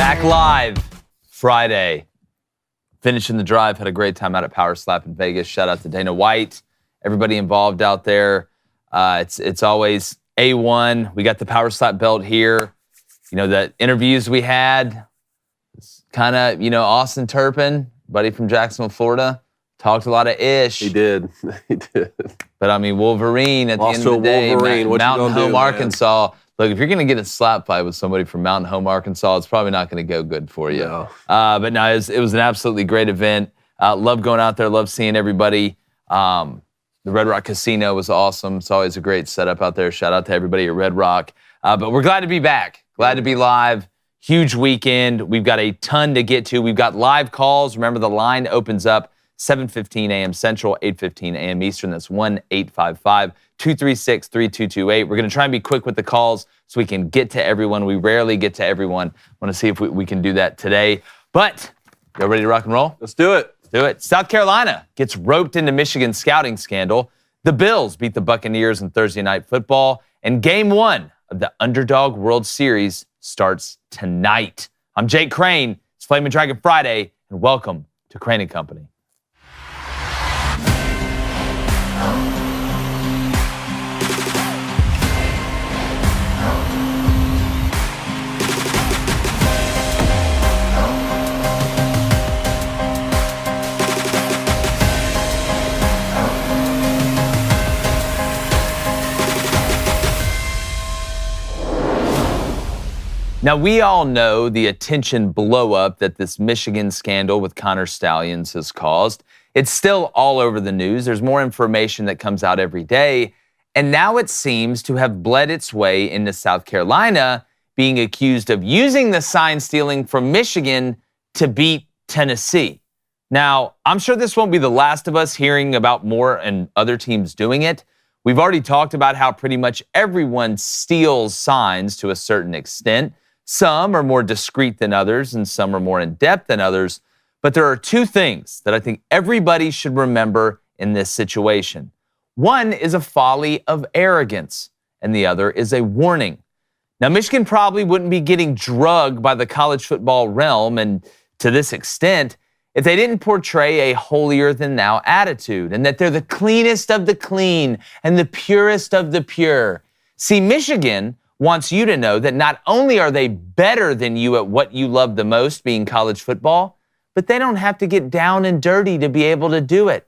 Back live Friday. Finishing the drive. Had a great time out at Power Slap in Vegas. Shout out to Dana White. Everybody involved out there. It's always A1. We got the Power Slap belt here. You know, the interviews we had, it's kind of, Austin Turpin, buddy from Jacksonville, Florida, talked a lot of ish. He did. He did. But, Wolverine at the end of the day. Mountain Home, Arkansas. Look, if you're going to get a slap fight with somebody from Mountain Home, Arkansas, it's probably not going to go good for you. No. But no, it was an absolutely great event. Love going out there. Love seeing everybody. The Red Rock Casino was awesome. It's always a great setup out there. Shout out to everybody at Red Rock. But we're glad to be back. Glad to be live. Huge weekend. We've got a ton to get to. We've got live calls. Remember, the line opens up 7:15 a.m. Central, 8:15 a.m. Eastern. That's 1-855-236-3228. We're going to try and be quick with the calls so we can get to everyone. We rarely get to everyone. I want to see if we can do that today. But, y'all ready to rock and roll? Let's do it. Do it. South Carolina gets roped into Michigan's scouting scandal. The Bills beat the Buccaneers in Thursday Night Football. And Game 1 of the Underdog World Series starts tonight. I'm Jake Crane. It's Flame and Dragon Friday. And welcome to Crane & Company. Now, we all know the attention blow-up that this Michigan scandal with Connor Stalions has caused. It's still all over the news. There's more information that comes out every day. And now it seems to have bled its way into South Carolina, being accused of using the sign stealing from Michigan to beat Tennessee. Now, I'm sure this won't be the last of us hearing about more and other teams doing it. We've already talked about how pretty much everyone steals signs to a certain extent. Some are more discreet than others, and some are more in-depth than others. But there are two things that I think everybody should remember in this situation. One is a folly of arrogance, and the other is a warning. Now, Michigan probably wouldn't be getting drugged by the college football realm, and to this extent, if they didn't portray a holier-than-thou attitude, and that they're the cleanest of the clean and the purest of the pure. See, Michigan wants you to know that not only are they better than you at what you love the most, being college football, but they don't have to get down and dirty to be able to do it.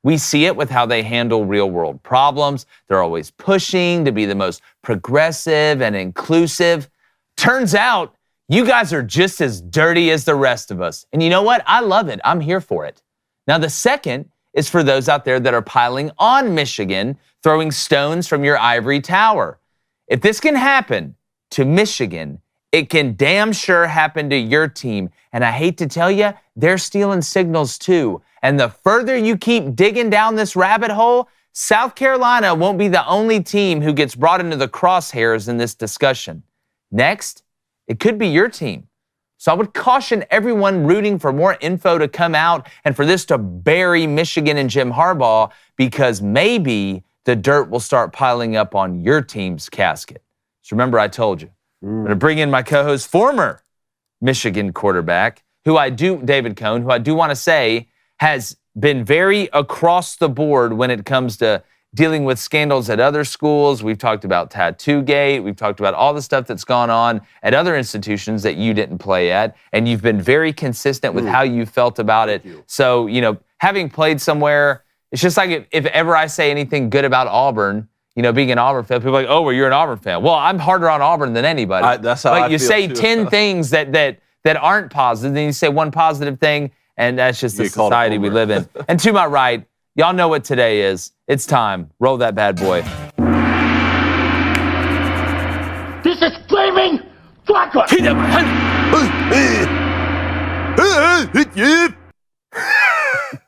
We see it with how they handle real-world problems. They're always pushing to be the most progressive and inclusive. Turns out, you guys are just as dirty as the rest of us. And you know what? I love it. I'm here for it. Now, the second is for those out there that are piling on Michigan, throwing stones from your ivory tower. If this can happen to Michigan, it can damn sure happen to your team. And I hate to tell you, they're stealing signals too. And the further you keep digging down this rabbit hole, South Carolina won't be the only team who gets brought into the crosshairs in this discussion. Next, it could be your team. So I would caution everyone rooting for more info to come out and for this to bury Michigan and Jim Harbaugh, because maybe the dirt will start piling up on your team's casket. So remember, I told you. I'm going to bring in my co-host, former Michigan quarterback, David Cohn, who I do want to say has been very across the board when it comes to dealing with scandals at other schools. We've talked about Tattoo Gate. We've talked about all the stuff that's gone on at other institutions that you didn't play at. And you've been very consistent with how you felt about it. So, having played somewhere, it's just like if ever I say anything good about Auburn, being an Auburn fan, people are like, oh, well, you're an Auburn fan. Well, I'm harder on Auburn than anybody. That's how I feel, you say too. 10 things that aren't positive, then you say one positive thing, and that's just the society we live in. And to my right, y'all know what today is. It's time. Roll that bad boy. This is flaming Dragon!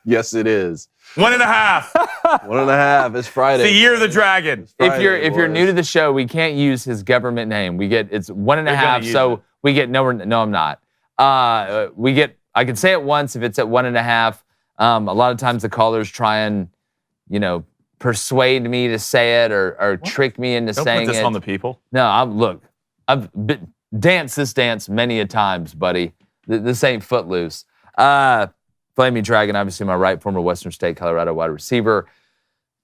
Yes, it is. 1.5. 1.5. It's Friday. The year of the dragon. If you're new to the show, we can't use his government name. It's 1.5. So we get no. I'm not. I can say it once if it's at 1.5. A lot of times the callers try and, persuade me to say it or trick me into saying it. Don't put this on the people. No, dance this dance many a times, buddy. This ain't footloose. Flaming Dragon, obviously my right, former Western State, Colorado wide receiver.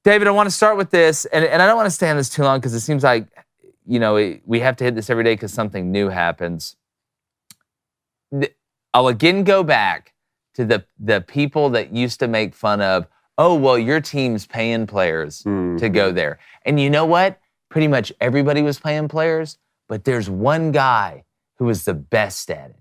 David, I want to start with this, and I don't want to stay on this too long because it seems like, we have to hit this every day because something new happens. I'll again go back to the people that used to make fun of, oh, well, your team's paying players to go there. And you know what? Pretty much everybody was paying players, but there's one guy who was the best at it.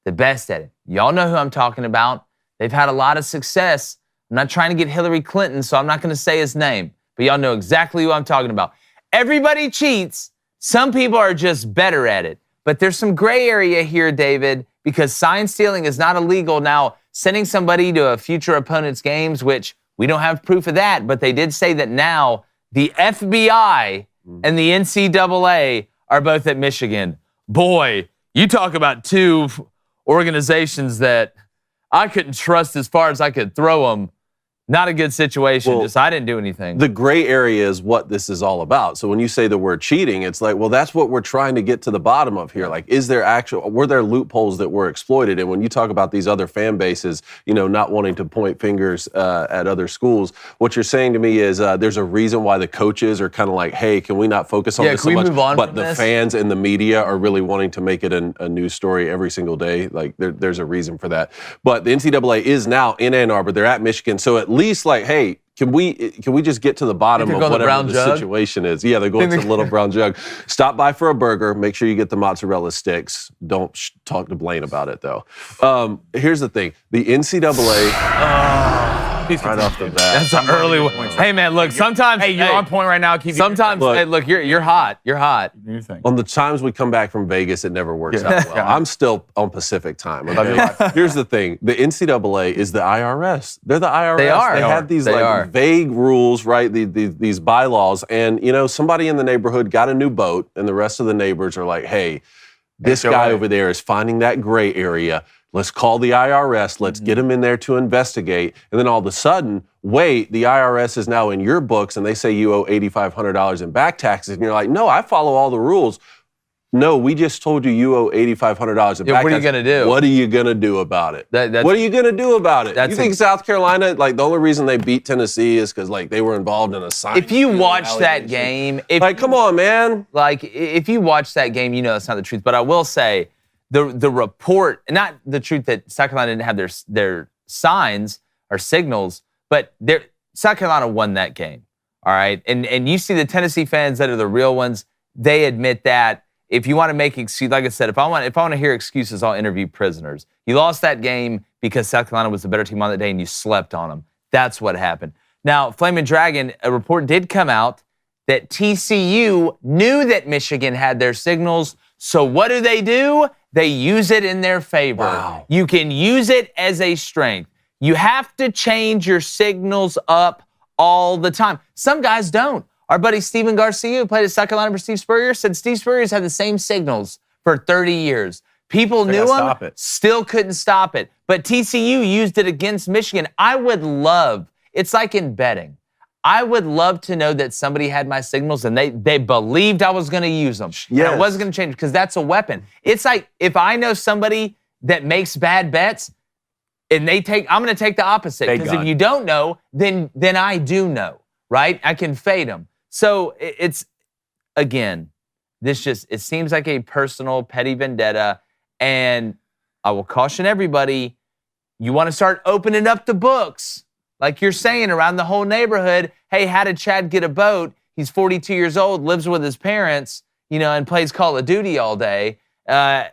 The best at it. Y'all know who I'm talking about. They've had a lot of success. I'm not trying to get Hillary Clinton, so I'm not going to say his name, but y'all know exactly who I'm talking about. Everybody cheats. Some people are just better at it. But there's some gray area here, David, because sign stealing is not illegal. Now, sending somebody to a future opponent's games, which we don't have proof of that, but they did say that now the FBI and the NCAA are both at Michigan. Boy, you talk about two organizations that I couldn't trust as far as I could throw them. Not a good situation. Well, I didn't do anything. The gray area is what this is all about. So when you say the word cheating, it's like, well, that's what we're trying to get to the bottom of here. Like, were there loopholes that were exploited? And when you talk about these other fan bases, not wanting to point fingers at other schools, what you're saying to me is there's a reason why the coaches are kind of like, hey, can we not focus on this so much? Move on but from the this? Fans and the media are really wanting to make it a news story every single day. Like, there's a reason for that. But the NCAA is now in Ann Arbor. They're at Michigan. So at least like, hey, can we just get to the bottom of whatever the situation is? Yeah, they're going to the Little Brown Jug. Stop by for a burger. Make sure you get the mozzarella sticks. Don't talk to Blaine about it, though. Here's the thing. The NCAA... right off the bat. That's an early one. Hey, man, look, sometimes... Hey, you're on point right now. Sometimes, look, you're hot. You're hot. On the times we come back from Vegas, it never works out well. I'm still on Pacific time. Okay? Here's the thing. The NCAA is the IRS. They're the IRS. They are. They have these vague rules, right? These bylaws. And, somebody in the neighborhood got a new boat, and the rest of the neighbors are like, hey, this guy over there is finding that gray area. Let's call the IRS. Let's get them in there to investigate. And then all of a sudden, wait, the IRS is now in your books and they say you owe $8,500 in back taxes. And you're like, no, I follow all the rules. No, we just told you owe $8,500 in back taxes. What are you going to do? What are you going to do about it? What are you going to do about it? You think South Carolina, the only reason they beat Tennessee is because, they were involved in a sign. If you watch that game... come on, man. If you watch that game, that's not the truth. But I will say... The report, not the truth that South Carolina didn't have their signs or signals, but South Carolina won that game, all right? And you see the Tennessee fans that are the real ones, they admit that. If you want to make excuses, like I said, if I want to hear excuses, I'll interview prisoners. You lost that game because South Carolina was the better team on that day and you slept on them. That's what happened. Now, Flamin' Dragon, a report did come out that TCU knew that Michigan had their signals. So what do? They use it in their favor. Wow. You can use it as a strength. You have to change your signals up all the time. Some guys don't. Our buddy Steven Garcia, who played at South Carolina for Steve Spurrier, said Steve Spurrier's had the same signals for 30 years. People knew him, still couldn't stop it. But TCU used it against Michigan. It's like in betting. I would love to know that somebody had my signals and they believed I was going to use them. Yes. And I wasn't going to change because that's a weapon. It's like if I know somebody that makes bad bets and I'm going to take the opposite. Because if you don't know, then I do know, right? I can fade them. So it's, again, it seems like a personal petty vendetta. And I will caution everybody, you want to start opening up the books. Like you're saying, around the whole neighborhood, hey, how did Chad get a boat? He's 42 years old, lives with his parents, and plays Call of Duty all day. How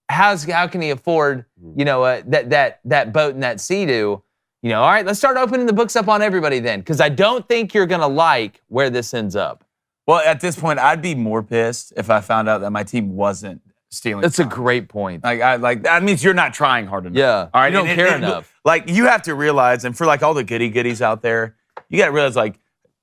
can he afford, that boat and that Sea-Doo? All right, let's start opening the books up on everybody then, because I don't think you're going to like where this ends up. Well, at this point, I'd be more pissed if I found out that my team wasn't stealing. That's a great point. That means you're not trying hard enough. Yeah, all right, you don't care enough. You have to realize, and for all the goodies out there, you got to realize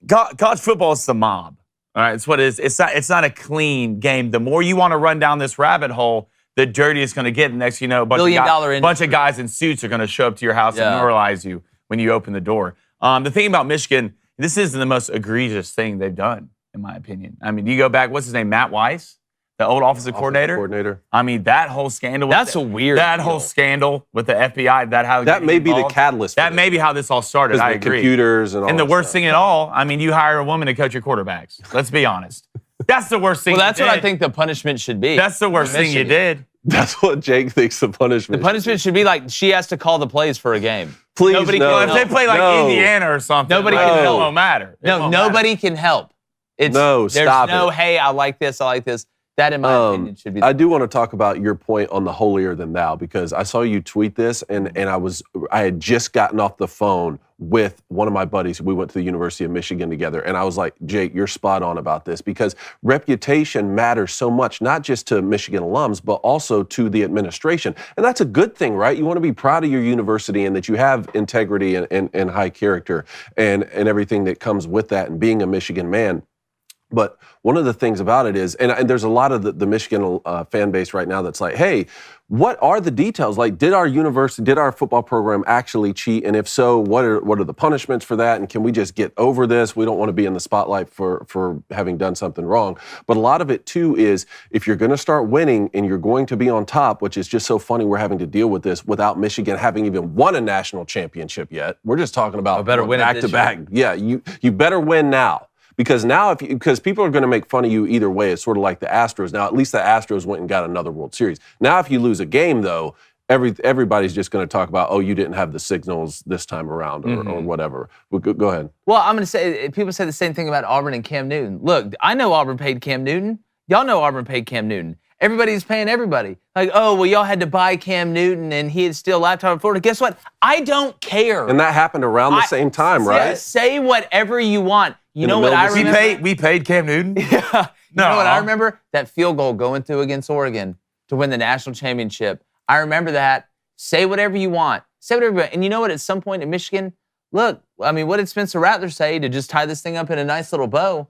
college football is the mob. All right, it's what it is. It's not a clean game. The more you want to run down this rabbit hole, the dirtier it's going to get. Next, a bunch of guys in suits are going to show up to your house and demoralize you when you open the door. The thing about Michigan, this is the most egregious thing they've done, in my opinion. I mean, you go back, what's his name, Matt Weiss? the old offensive coordinator. I mean, that whole scandal. That's a weird That deal. whole scandal with the FBI. That may be the catalyst. That may be how this all started. I agree. Computers and all. And the worst thing at all, I mean, you hire a woman to coach your quarterbacks. Let's be honest. That's the worst thing. Well, that's what I think the punishment should be. That's the worst thing you did. That's what Jake thinks the punishment. The punishment should be like she has to call the plays for a game. Please, nobody no. can If they play like Indiana or something, nobody like, can it help. won't matter. No, nobody can help. It's stop there's no, it. hey, I like this. That, in my opinion, should be. I do want to talk about your point on the holier than thou, because I saw you tweet this, and I had just gotten off the phone with one of my buddies. We went to the University of Michigan together, and I was like, Jake, you're spot on about this, because reputation matters so much, not just to Michigan alums, but also to the administration. And that's a good thing, right? You want to be proud of your university and that you have integrity and high character and everything that comes with that, and being a Michigan man. But one of the things about it is, and there's a lot of the Michigan fan base right now that's like, hey, what are the details? Like, did our football program actually cheat? And if so, what are the punishments for that? And can we just get over this? We don't want to be in the spotlight for having done something wrong. But a lot of it, too, is if you're going to start winning and you're going to be on top, which is just so funny we're having to deal with this without Michigan having even won a national championship yet. We're just talking about better win back-to-back. Yeah, you better win now. Because now, because people are going to make fun of you either way, it's sort of like the Astros. Now, at least the Astros went and got another World Series. Now, if you lose a game, though, everybody's just going to talk about, oh, you didn't have the signals this time around, or whatever. Go ahead. Well, I'm going to say, people say the same thing about Auburn and Cam Newton. Look, I know Auburn paid Cam Newton. Y'all know Auburn paid Cam Newton. Everybody's paying everybody. Like, oh, well, y'all had to buy Cam Newton and he had still a laptop in Florida. Guess what? I don't care. And that happened around the same time, right? Say whatever you want. You know what I remember? We paid Cam Newton? Yeah. You know what I remember? That field goal going through against Oregon to win the national championship. I remember that. Say whatever you want. Say whatever you want. And you know what? At some point in Michigan, look, I mean, what did Spencer Rattler say to just tie this thing up in a nice little bow?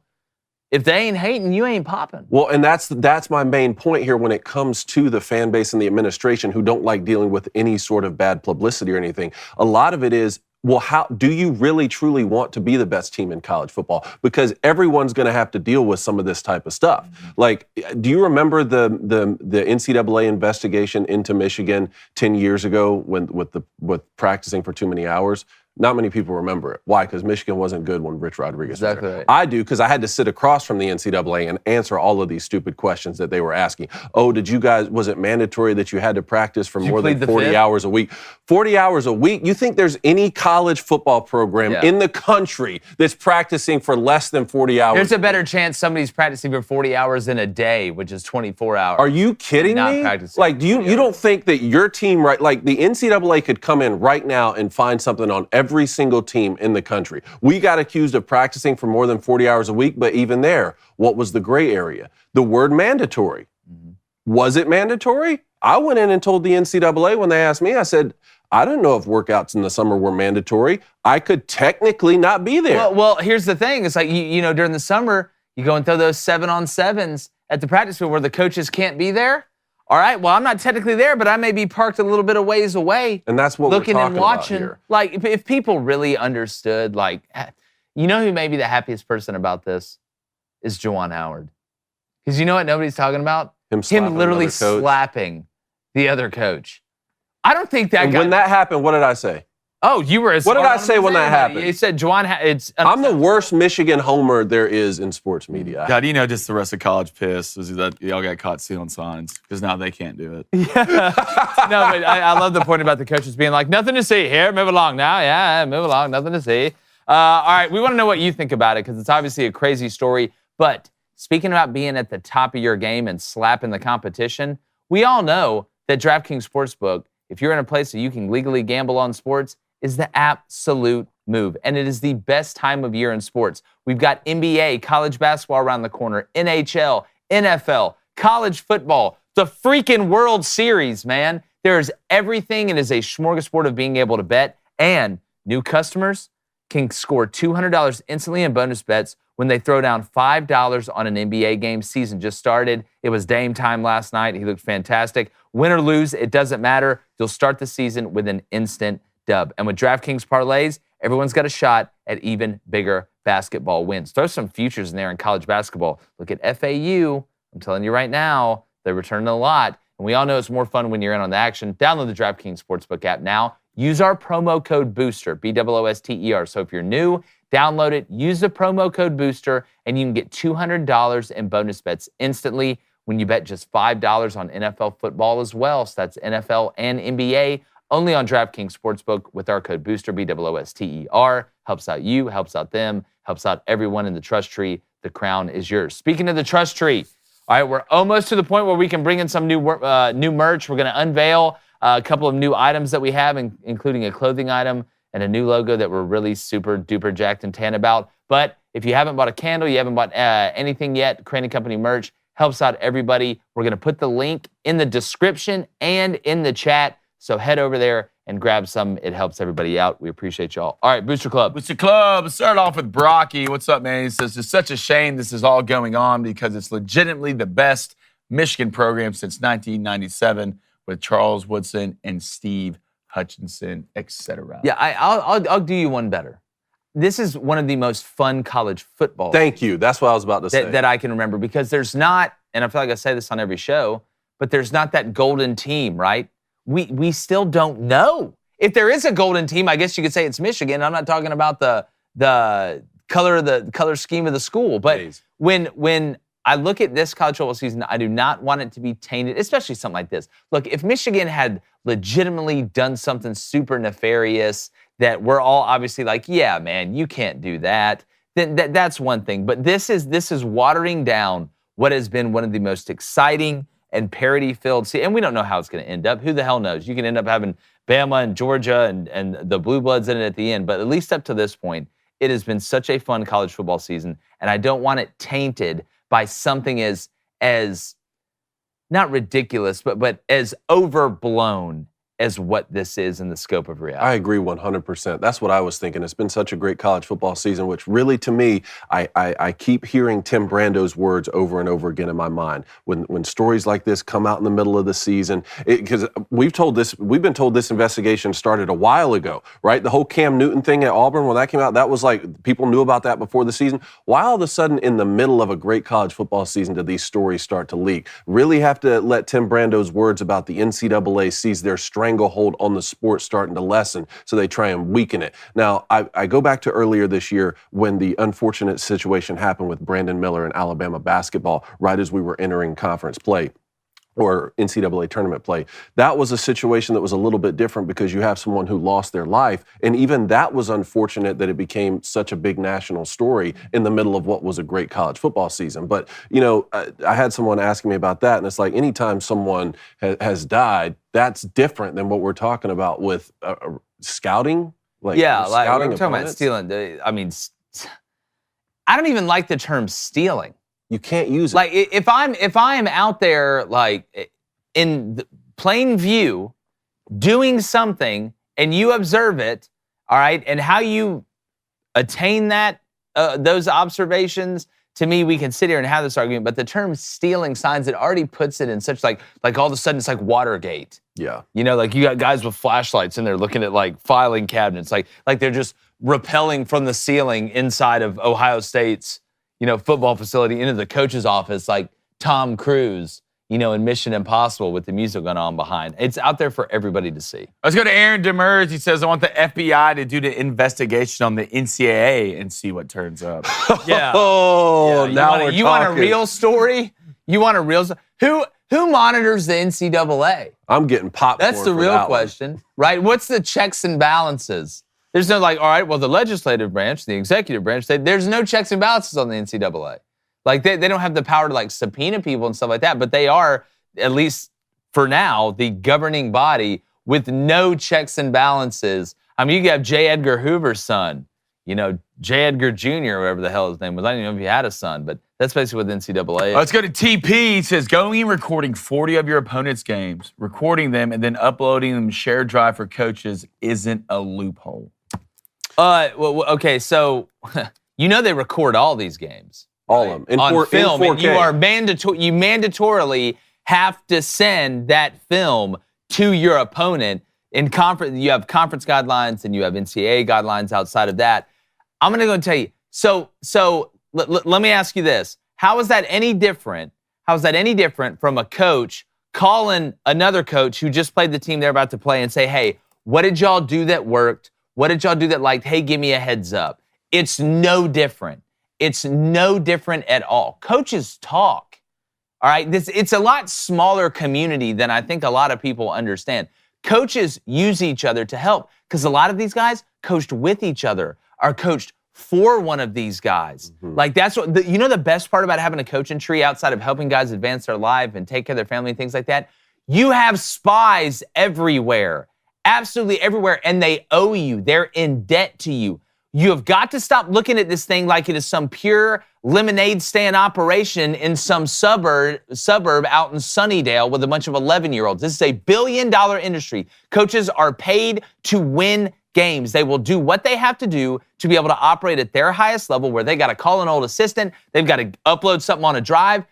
If they ain't hating, you ain't popping. Well, and that's my main point here when it comes to the fan base and the administration who don't like dealing with any sort of bad publicity or anything. A lot of it is, well, how do you really truly want to be the best team in college football? Because everyone's going to have to deal with some of this type of stuff. Like, do you remember the NCAA investigation into Michigan 10 years ago with practicing for too many hours? Not many people remember it. Why? Because Michigan wasn't good when Rich Rodriguez was there. Right. I do, because I had to sit across from the NCAA and answer all of these stupid questions that they were asking. Oh, was it mandatory that you had to practice for more than 40 hours a week? 40 hours a week? You think there's any college football program in the country that's practicing for less than 40 hours? There's a better chance somebody's practicing for 40 hours in a day, which is 24 hours. Are you kidding me? Like, you don't think that your team, right? Like, the NCAA could come in right now and find something on every single team in the country. We got accused of practicing for more than 40 hours a week, but even there, what was the gray area? The word mandatory. Was it mandatory? I went in and told the NCAA when they asked me, I said, I don't know if workouts in the summer were mandatory. I could technically not be there. Well, here's the thing. It's like, you know, during the summer, you go and throw those 7-on-7s at the practice field where the coaches can't be there. All right, well, I'm not technically there, but I may be parked a little bit of ways away. And that's what looking we're talking and watching. about here. Like, if people really understood, like, you know who may be the happiest person about this is Juwan Howard. Because you know what nobody's talking about? Him literally slapping the other coach. I don't think that guy... When that happened, what did I say? Oh, you were... What did I say when that happened? You said Juwan... I'm the worst Michigan homer there is in sports media. God, you know, just the rest of college piss is that y'all got caught stealing signs because now they can't do it. Yeah. No, but I love the point about the coaches being like, nothing to see here. Move along now. Yeah, move along. Nothing to see. All right, we want to know what you think about it because it's obviously a crazy story. But speaking about being at the top of your game and slapping the competition, we all know that DraftKings Sportsbook, if you're in a place that you can legally gamble on sports, is the absolute move. And it is the best time of year in sports. We've got NBA, college basketball around the corner, NHL, NFL, college football, the freaking World Series, man. There's everything. It is a smorgasbord of being able to bet. And new customers can score $200 instantly in bonus bets when they throw down $5 on an NBA game. Season just started. It was Dame time last night. He looked fantastic. Win or lose, it doesn't matter. You'll start the season with an instant dub. And with DraftKings parlays, everyone's got a shot at even bigger basketball wins. Throw some futures in there in college basketball. Look at FAU I'm telling you right now, they're returning a lot. And we all know it's more fun when you're in on the action. Download the DraftKings Sportsbook app now. Use our promo code BOOSTER, BOOSTER. So if you're new, download it, use the promo code BOOSTER, and you can get $200 in bonus bets instantly when you bet just $5 on NFL football as well. So that's NFL and NBA, only on DraftKings Sportsbook with our code BOOSTER, BOOSTER. Helps out you, helps out them, helps out everyone in the trust tree. The crown is yours. Speaking of the trust tree, all right, we're almost to the point where we can bring in some new merch. We're going to unveil a couple of new items that we have, including a clothing item and a new logo that we're really super duper jacked and tan about. But if you haven't bought a candle, you haven't bought anything yet, Crane & Company merch helps out everybody. We're going to put the link in the description and in the chat. So head over there and grab some. It helps everybody out. We appreciate y'all. All right, Booster Club. Booster Club. Let's start off with Brocky. What's up, man? He says, it's such a shame this is all going on because it's legitimately the best Michigan program since 1997 with Charles Woodson and Steve Hutchinson, etc. Yeah, I'll do you one better. This is one of the most fun college football. Thank you. That's what I was about to say. That I can remember, because there's not, and I feel like I say this on every show, but there's not that golden team, right? We still don't know. If there is a golden team, I guess you could say it's Michigan. I'm not talking about the color scheme of the school, but when I look at this college football season, I do not want it to be tainted, especially something like this. Look, if Michigan had legitimately done something super nefarious that we're all obviously like, yeah, man, you can't do that, then that's one thing. But this is watering down what has been one of the most exciting and parity-filled seasons. And we don't know how it's going to end up. Who the hell knows? You can end up having Bama and Georgia and the Blue Bloods in it at the end. But at least up to this point, it has been such a fun college football season, and I don't want it tainted by something as not ridiculous, but as overblown as what this is in the scope of reality. I agree 100%. That's what I was thinking. It's been such a great college football season, which really, to me, I keep hearing Tim Brando's words over and over again in my mind. When stories like this come out in the middle of the season, because we've been told this investigation started a while ago, right? The whole Cam Newton thing at Auburn, when that came out, that was like, people knew about that before the season. Why all of a sudden in the middle of a great college football season did these stories start to leak? Really have to let Tim Brando's words about the NCAA sees their stranglehold on the sport starting to lessen, so they try and weaken it. Now, I go back to earlier this year when the unfortunate situation happened with Brandon Miller in Alabama basketball, right as we were entering conference play or NCAA tournament play. That was a situation that was a little bit different because you have someone who lost their life, and even that was unfortunate that it became such a big national story in the middle of what was a great college football season. But, you know, I had someone asking me about that, and it's like anytime someone has died, that's different than what we're talking about with scouting. Like we're talking about stealing. I mean, I don't even like the term stealing. You can't use it. Like if I'm out there like in plain view doing something and you observe it, all right, and how you attain that those observations, to me, we can sit here and have this argument. But the term stealing signs, it already puts it in such like all of a sudden it's like Watergate. Yeah. You know, like you got guys with flashlights in there looking at like filing cabinets, like they're just rappelling from the ceiling inside of Ohio State's, you know, football facility into the coach's office, like Tom Cruise, you know, in Mission Impossible with the music going on behind. It's out there for everybody to see. Let's go to Aaron Demers. He says, I want the FBI to do the investigation on the NCAA and see what turns up. Yeah. Oh, yeah. now you want a real story? You want a real Who monitors the NCAA? I'm getting popcorn. That's the real question, right? What's the checks and balances? There's no like, all right, well, the legislative branch, the executive branch, there's no checks and balances on the NCAA. Like, they don't have the power to, like, subpoena people and stuff like that, but they are, at least for now, the governing body with no checks and balances. I mean, you have J. Edgar Hoover's son, you know, J. Edgar Jr., whatever the hell his name was. I don't even know if he had a son, but that's basically what the NCAA is. Let's go to TP. He says, going and recording 40 of your opponent's games, recording them, and then uploading them to shared drive for coaches isn't a loophole. Well, okay, so you know they record all these games. All of them. On film, in 4K. and you mandatorily have to send that film to your opponent. In conference, you have conference guidelines and you have NCAA guidelines outside of that. I'm going to go and tell you. So let me ask you this. How is that any different? How's that any different from a coach calling another coach who just played the team they're about to play and say, hey, what did y'all do that worked? What did y'all do that liked? Hey, give me a heads up. It's no different. It's no different at all. Coaches talk, all right? It's a lot smaller community than I think a lot of people understand. Coaches use each other to help because a lot of these guys coached with each other, are coached for one of these guys. Like that's what, the best part about having a coaching tree outside of helping guys advance their life and take care of their family and things like that? You have spies everywhere, absolutely everywhere, and they owe you. They're in debt to you. You have got to stop looking at this thing like it is some pure lemonade stand operation in some suburb out in Sunnydale with a bunch of 11-year-olds. This is a billion-dollar industry. Coaches are paid to win games. They will do what they have to do to be able to operate at their highest level where they got to call an old assistant, they've got to upload something on a drive.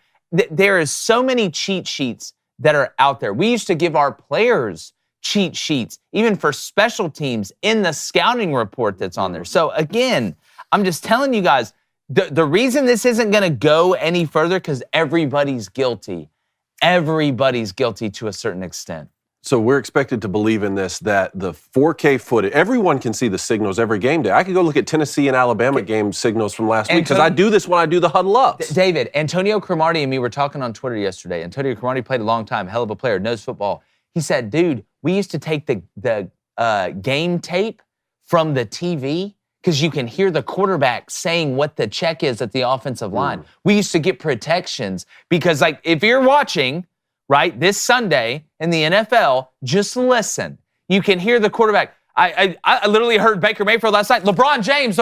There is so many cheat sheets that are out there. We used to give our players cheat sheets, even for special teams in the scouting report that's on there. So again, I'm just telling you guys, the reason this isn't going to go any further because everybody's guilty. Everybody's guilty to a certain extent. So we're expected to believe in this, that the 4K footage, everyone can see the signals every game day. I could go look at Tennessee and Alabama game signals from last week because I do this when I do the huddle ups. David, Antonio Cromartie and me were talking on Twitter yesterday. Antonio Cromartie played a long time, hell of a player, knows football. He said, dude, we used to take the game tape from the TV because you can hear the quarterback saying what the check is at the offensive line. We used to get protections because, like, if you're watching, right, this Sunday in the NFL, just listen. You can hear the quarterback. I literally heard Baker Mayfield last night. LeBron James,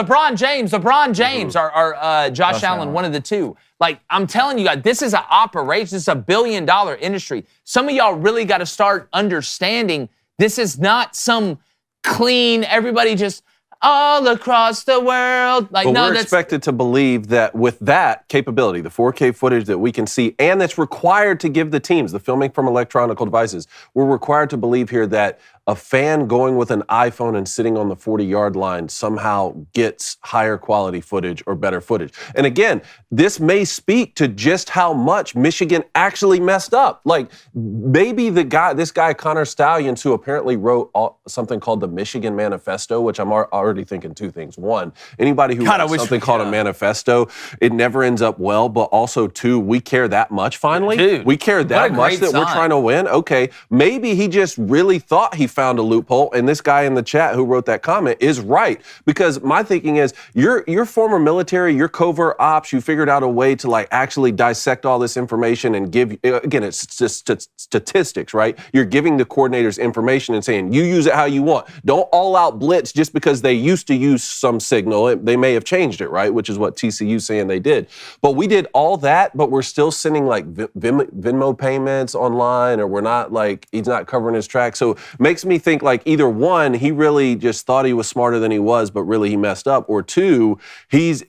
or Josh Allen, one of the two. Like, I'm telling you guys, this is an operation. This is $1 billion industry. Some of y'all really got to start understanding this is not some clean, everybody just all across the world. Like, but no, we're expected to believe that with that capability, the 4K footage that we can see, and that's required to give the teams, the filming from electronic devices, we're required to believe here that a fan going with an iPhone and sitting on the 40-yard line somehow gets higher quality footage or better footage. And again, this may speak to just how much Michigan actually messed up. Like, maybe this guy, Connor Stallions, who apparently wrote something called the Michigan Manifesto, which I'm already thinking two things. One, anybody who writes something called a manifesto, it never ends up well. But also, two, we care that much finally? Dude, we care that much that we're trying to win? Okay, maybe he just really thought he found a loophole, and this guy in the chat who wrote that comment is right. Because my thinking is, you're former military, you're covert ops, you figured out a way to like actually dissect all this information and give, again, it's just statistics, right? You're giving the coordinators information and saying, you use it how you want. Don't all out blitz just because they used to use some signal. They may have changed it, right? Which is what TCU's saying they did. But we did all that, but we're still sending like Venmo payments online, or we're not like, he's not covering his track. So it makes me think like either one, he really just thought he was smarter than he was, but really he messed up, or two, he's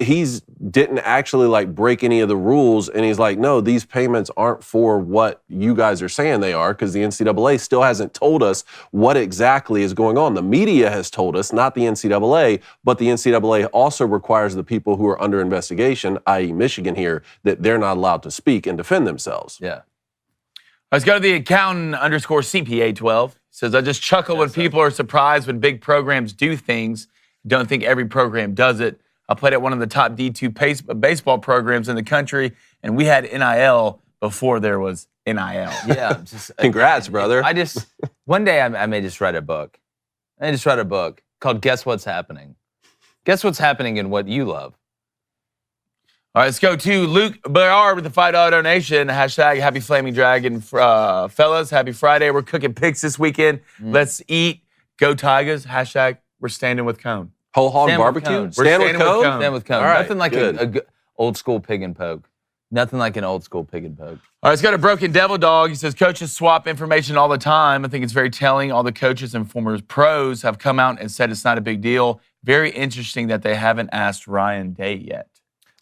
didn't actually like break any of the rules, and he's like, no, these payments aren't for what you guys are saying they are, because the NCAA still hasn't told us what exactly is going on. The media has told us, not the NCAA, but the NCAA also requires the people who are under investigation, i.e. Michigan here, that they're not allowed to speak and defend themselves. Yeah. Let's go to the accountant _CPA12. Says, I just chuckle when people are surprised when big programs do things. Don't think every program does it. I played at one of the top D2 baseball programs in the country, and we had NIL before there was NIL. Yeah. Congrats, brother. One day I may just write a book. I just write a book called Guess What's Happening. Guess what's happening in what you love. All right, let's go to Luke Barr with the $5 donation. Hashtag Happy Flaming Dragon. Fellas, happy Friday. We're cooking pigs this weekend. Let's eat. Go Tigers. Hashtag We're standing with Cone. Whole hog barbecue? We're standing with Cone. Stand with Cone. Right, nothing like a old school pig and poke. Nothing like an old school pig and poke. All right, let's go to Broken Devil Dog. He says, coaches swap information all the time. I think it's very telling. All the coaches and former pros have come out and said it's not a big deal. Very interesting that they haven't asked Ryan Day yet.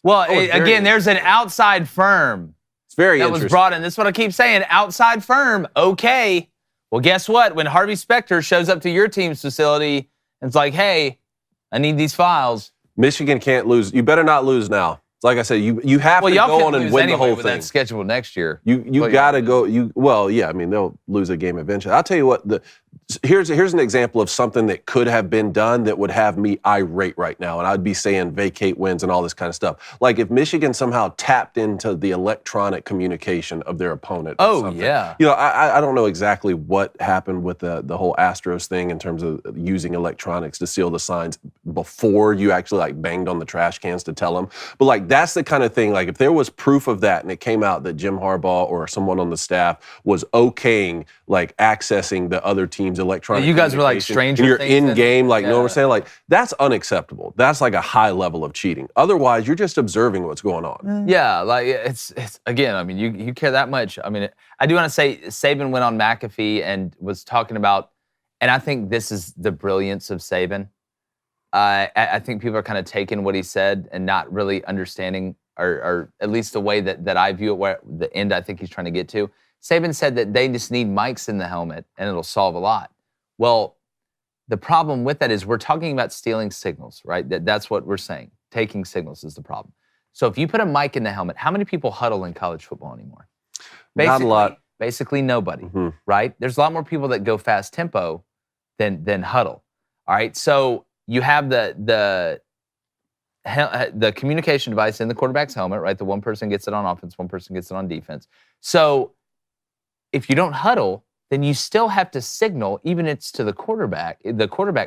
Well, again, there's an outside firm it's very that was brought in. This is what I keep saying. Outside firm, okay. Well, guess what? When Harvey Specter shows up to your team's facility and it's like, hey, I need these files. Michigan can't lose. You better not lose now. Like I said, you have to go on and win the whole with thing. That schedule next year. You got to go. I mean, they'll lose a game eventually. I'll tell you what. Here's an example of something that could have been done that would have me irate right now, and I'd be saying vacate wins and all this kind of stuff. Like if Michigan somehow tapped into the electronic communication of their opponent. Oh yeah. I don't know exactly what happened with the whole Astros thing in terms of using electronics to seal the signs before you actually like banged on the trash cans to tell them. But like that's the kind of thing. Like if there was proof of that and it came out that Jim Harbaugh or someone on the staff was okaying like accessing the other team's electronic. You guys were like stranger you're things in game, like you know what I'm saying? Like that's unacceptable. That's like a high level of cheating. Otherwise, you're just observing what's going on. Yeah, like it's again. I mean, you care that much. I mean, I do want to say Saban went on McAfee and was talking about, and I think this is the brilliance of Saban. I think people are kind of taking what he said and not really understanding, or at least the way that I view it, where the end I think he's trying to get to. Saban said that they just need mics in the helmet and it'll solve a lot. Well, the problem with that is we're talking about stealing signals, right? That's what we're saying. Taking signals is the problem. So if you put a mic in the helmet, how many people huddle in college football anymore? Not a lot. Basically nobody, right? There's a lot more people that go fast tempo than huddle. All right, so you have the communication device in the quarterback's helmet, right? The one person gets it on offense, one person gets it on defense. So if you don't huddle, then you still have to signal, even if it's to the quarterback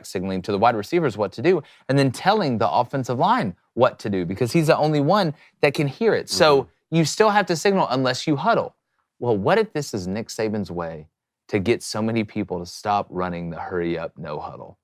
signaling to the wide receivers what to do, and then telling the offensive line what to do because he's the only one that can hear it. So you still have to signal unless you huddle. Well, what if this is Nick Saban's way to get so many people to stop running the hurry up, no huddle?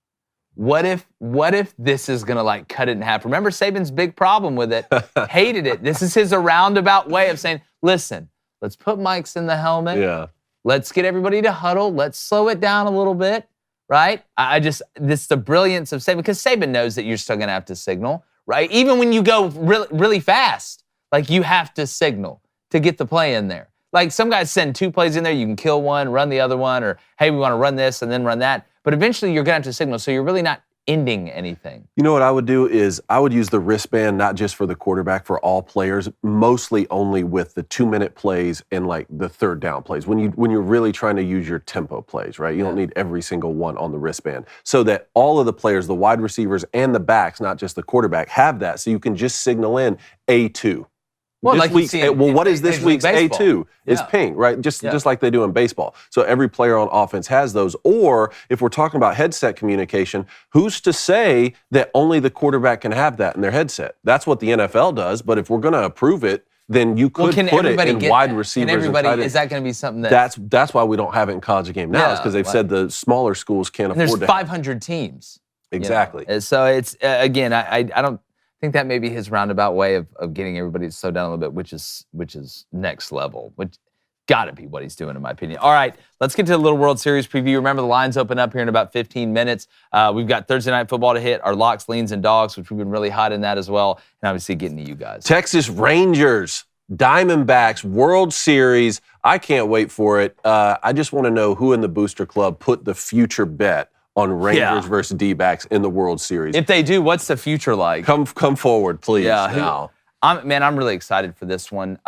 What if this is gonna like cut it in half? Remember Saban's big problem with it, hated it. This is his roundabout way of saying, listen, let's put mics in the helmet. Yeah. Let's get everybody to huddle. Let's slow it down a little bit, right? This is the brilliance of Saban, because Saban knows that you're still gonna have to signal, right? Even when you go really, really fast, like you have to signal to get the play in there. Like some guys send 2 plays in there, you can kill one, run the other one, or hey, we wanna run this and then run that. But eventually you're gonna have to signal, so you're really not ending anything. You know what I would do is I would use the wristband not just for the quarterback, for all players, mostly only with the 2-minute plays and like the 3rd down plays. When you're really trying to use your tempo plays, right? You don't need every single one on the wristband. So that all of the players, the wide receivers and the backs, not just the quarterback, have that. So you can just signal in A2. Well, this like week's, what is this week's A2? It's ping, right? Just like they do in baseball. So every player on offense has those. Or if we're talking about headset communication, who's to say that only the quarterback can have that in their headset? That's what the NFL does. But if we're going to approve it, then you could put it in wide receivers. Can everybody, is that going to be something that's why we don't have it in college game now, is because they've said the smaller schools can't afford there's to. There's 500 teams. Exactly. You know? So it's, again, I don't think that may be his roundabout way of getting everybody to slow down a little bit, which is next level, which got to be what he's doing in my opinion. All right, let's get to the little World Series preview. Remember, the lines open up here in about 15 minutes. We've got Thursday Night Football to hit, our locks, leans, and dogs, which we've been really hot in that as well, and obviously getting to you guys. Texas Rangers, Diamondbacks, World Series. I can't wait for it. I just want to know who in the Booster Club put the future bet on Rangers versus D-backs in the World Series. If they do, what's the future like? Come forward, please. Now. I'm really excited for this one.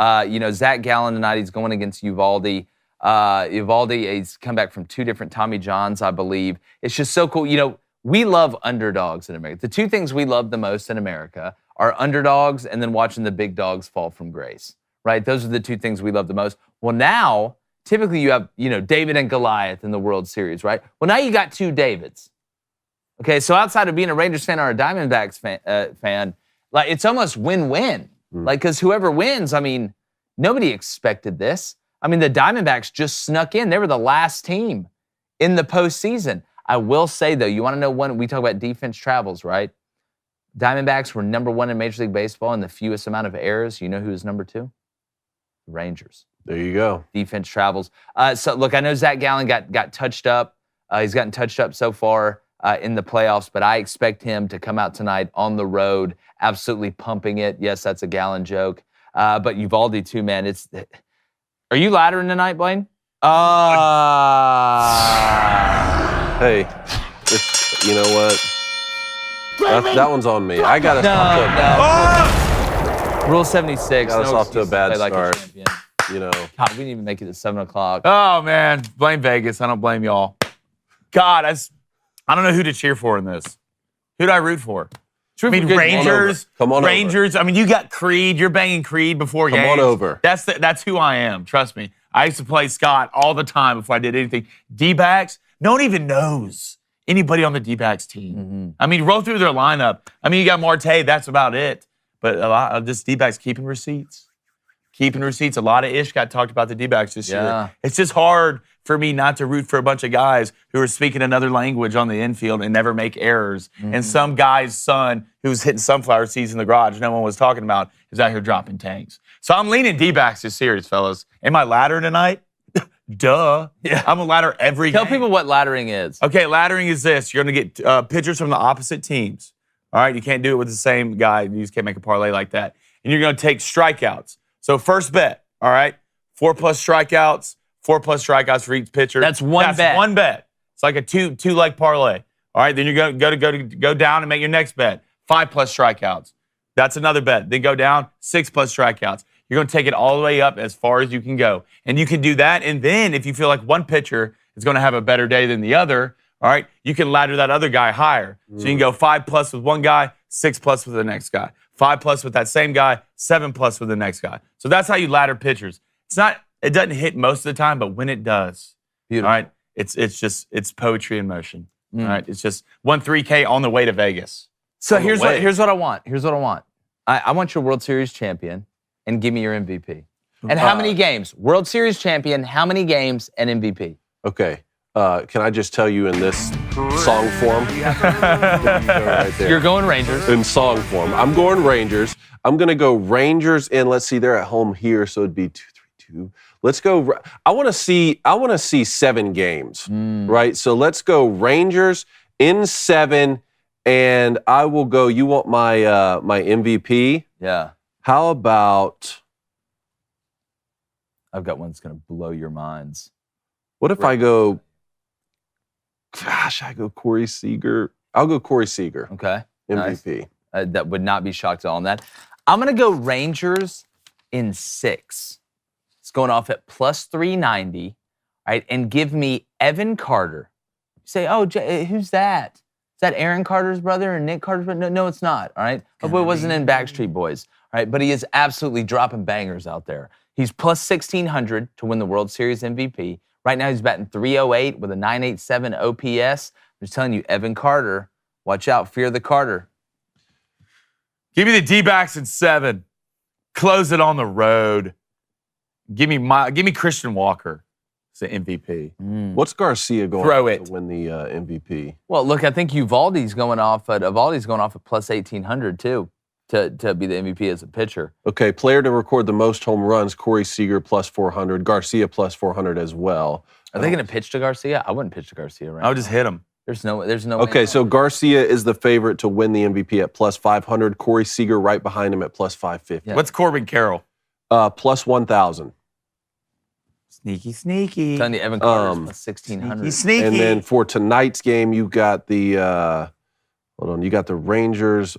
Zach Gallen tonight, he's going against Uvalde. Uvalde, he's come back from 2 different Tommy Johns, I believe. It's just so cool. You know, we love underdogs in America. The 2 things we love the most in America are underdogs and then watching the big dogs fall from grace, right? Those are the 2 things we love the most. Well, now, typically you have, David and Goliath in the World Series, right? Well, now you got 2 Davids. Okay, so outside of being a Rangers fan or a Diamondbacks fan, like it's almost win-win. Like, because whoever wins, I mean, nobody expected this. I mean, the Diamondbacks just snuck in. They were the last team in the postseason. I will say, though, you want to know when we talk about defense travels, right? Diamondbacks were number 1 in Major League Baseball in the fewest amount of errors. You know who was number 2? The Rangers. There you go. Defense travels. So, look, I know Zach Gallen got touched up. He's gotten touched up so far in the playoffs, but I expect him to come out tonight on the road, absolutely pumping it. Yes, that's a Gallen joke. But Uvalde, too, man. Are you laddering tonight, Blaine? Hey, you know what? That one's on me. I got to stop. Rule 76. Got us no off to a excuse bad play like start. champion. You know, God, we didn't even make it to 7 o'clock. Oh, man. Blame Vegas. I don't blame y'all. God, I don't know who to cheer for in this. Who do I root for? I mean, Rangers. Come on over. Rangers. I mean, you got Creed. You're banging Creed before games. Come on over. That's who I am. Trust me. I used to play Scott all the time before I did anything. D-backs, no one even knows anybody on the D-backs team. Mm-hmm. I mean, roll through their lineup. I mean, you got Marte. That's about it. But a lot of just D-backs keeping receipts. Keeping receipts. A lot of ish got talked about the D-backs this year. It's just hard for me not to root for a bunch of guys who are speaking another language on the infield and never make errors. Mm-hmm. And some guy's son who's hitting sunflower seeds in the garage no one was talking about is out here dropping tanks. So I'm leaning D-backs this series, fellas. Am I ladder tonight? Duh. Yeah. I'm a ladder every Tell game. people what laddering is. Okay, laddering is this. You're going to get pitchers from the opposite teams. All right, you can't do it with the same guy. You just can't make a parlay like that. And you're going to take strikeouts. So first bet, all right, 4+ strikeouts, 4+ strikeouts for each pitcher. That's one bet. That's one bet. It's like a two-leg parlay. All right, then you're going to go down and make your next bet, 5+ strikeouts. That's another bet. Then go down, 6+ strikeouts. You're going to take it all the way up as far as you can go. And you can do that. And then if you feel like one pitcher is going to have a better day than the other, all right, you can ladder that other guy higher. So you can go 5+ with one guy, 6+ with the next guy. 5+ with that same guy, 7+ with the next guy. So that's how you ladder pitchers. It doesn't hit most of the time, but when it does, Beautiful. all right, it's poetry in motion. All right, it's just 1-3K on the way to Vegas. So On the here's way. what I want. I want your World Series champion, and give me your MVP. And how many games? World Series champion, how many games, and MVP? okay. Can I just tell you in this song form? Right there. You're going Rangers. In song form. I'm going Rangers. I'm going to go Rangers in, let's see, they're at home here, so it'd be 2-3-2. Let's go. I want to see 7 games, right? So let's go Rangers in 7, and I will go, you want my my MVP? Yeah. How about, I've got one that's going to blow your minds. what if I go, I go Corey Seager. I'll go Corey Seager, Okay. MVP. Nice. That would not be shocked at all on that. I'm going to go Rangers in 6. It's going off at +390, right? And give me Evan Carter. You say, oh, who's that? Is that Aaron Carter's brother or Nick Carter's brother? No, it's not, all right? Oh, it wasn't in Backstreet Boys, all right? But he is absolutely dropping bangers out there. He's +1,600 to win the World Series MVP. Right now, he's batting .308 with a .987 OPS. I'm just telling you, Evan Carter, watch out, fear the Carter. Give me the D-backs in 7. Close it on the road. Give me Christian Walker as the MVP. What's Garcia going Throw on it. to win the MVP? Well, look, I think Uvalde's going off at +1,800 too to be the MVP as a pitcher. Okay, player to record the most home runs, Corey Seager +400, Garcia +400 as well. Are they going to pitch to Garcia? I wouldn't pitch to Garcia right I would just hit him. There's no way. Okay, so Garcia is the favorite to win the MVP at +500. Corey Seager right behind him at +550. Yeah. What's Corbin Carroll? +1,000. Sneaky. I'm telling you, Evan Carter's +1,600. Sneaky. And then for tonight's game, you got the you got the Rangers.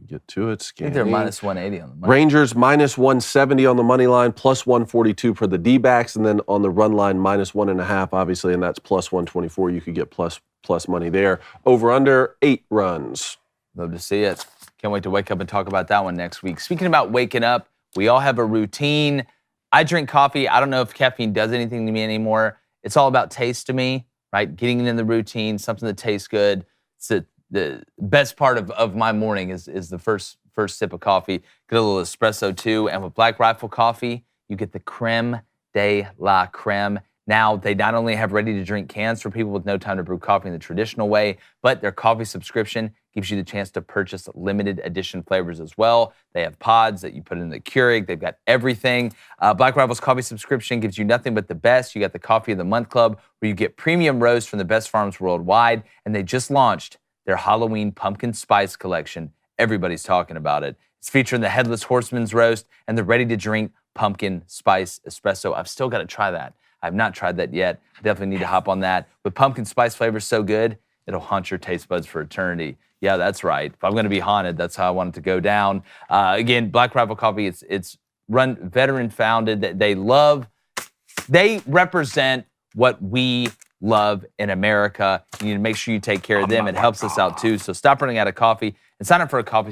Get to it. I think they're -180 on the money. Rangers -170 on the money line, +142 for the D-backs, and then on the run line -1.5, obviously, and that's +124. You could get plus money there. Over under 8 runs. Love to see it. Can't wait to wake up and talk about that one next week. Speaking about waking up, we all have a routine. I drink coffee. I don't know if caffeine does anything to me anymore. It's all about taste to me, right? Getting in the routine, something that tastes good. It's the best part of my morning is the first sip of coffee. Get a little espresso too. And with Black Rifle Coffee, you get the creme de la creme. Now, they not only have ready-to-drink cans for people with no time to brew coffee in the traditional way, but their coffee subscription gives you the chance to purchase limited edition flavors as well. They have pods that you put in the Keurig. They've got everything. Black Rifle's coffee subscription gives you nothing but the best. You got the Coffee of the Month Club, where you get premium roast from the best farms worldwide. And they just launched their Halloween pumpkin spice collection. Everybody's talking about it. It's featuring the Headless Horseman's roast and the ready-to-drink pumpkin spice espresso. I've still got to try that. I've not tried that yet. I definitely need to hop on that. But pumpkin spice flavor is so good, It'll haunt your taste buds for eternity. Yeah, that's right. If I'm going to be haunted, that's how I want it to go down. Again, Black Rifle Coffee, it's run veteran founded. They represent what we love in America. You need to make sure you take care of them. It helps us out too. So stop running out of coffee and sign up for a coffee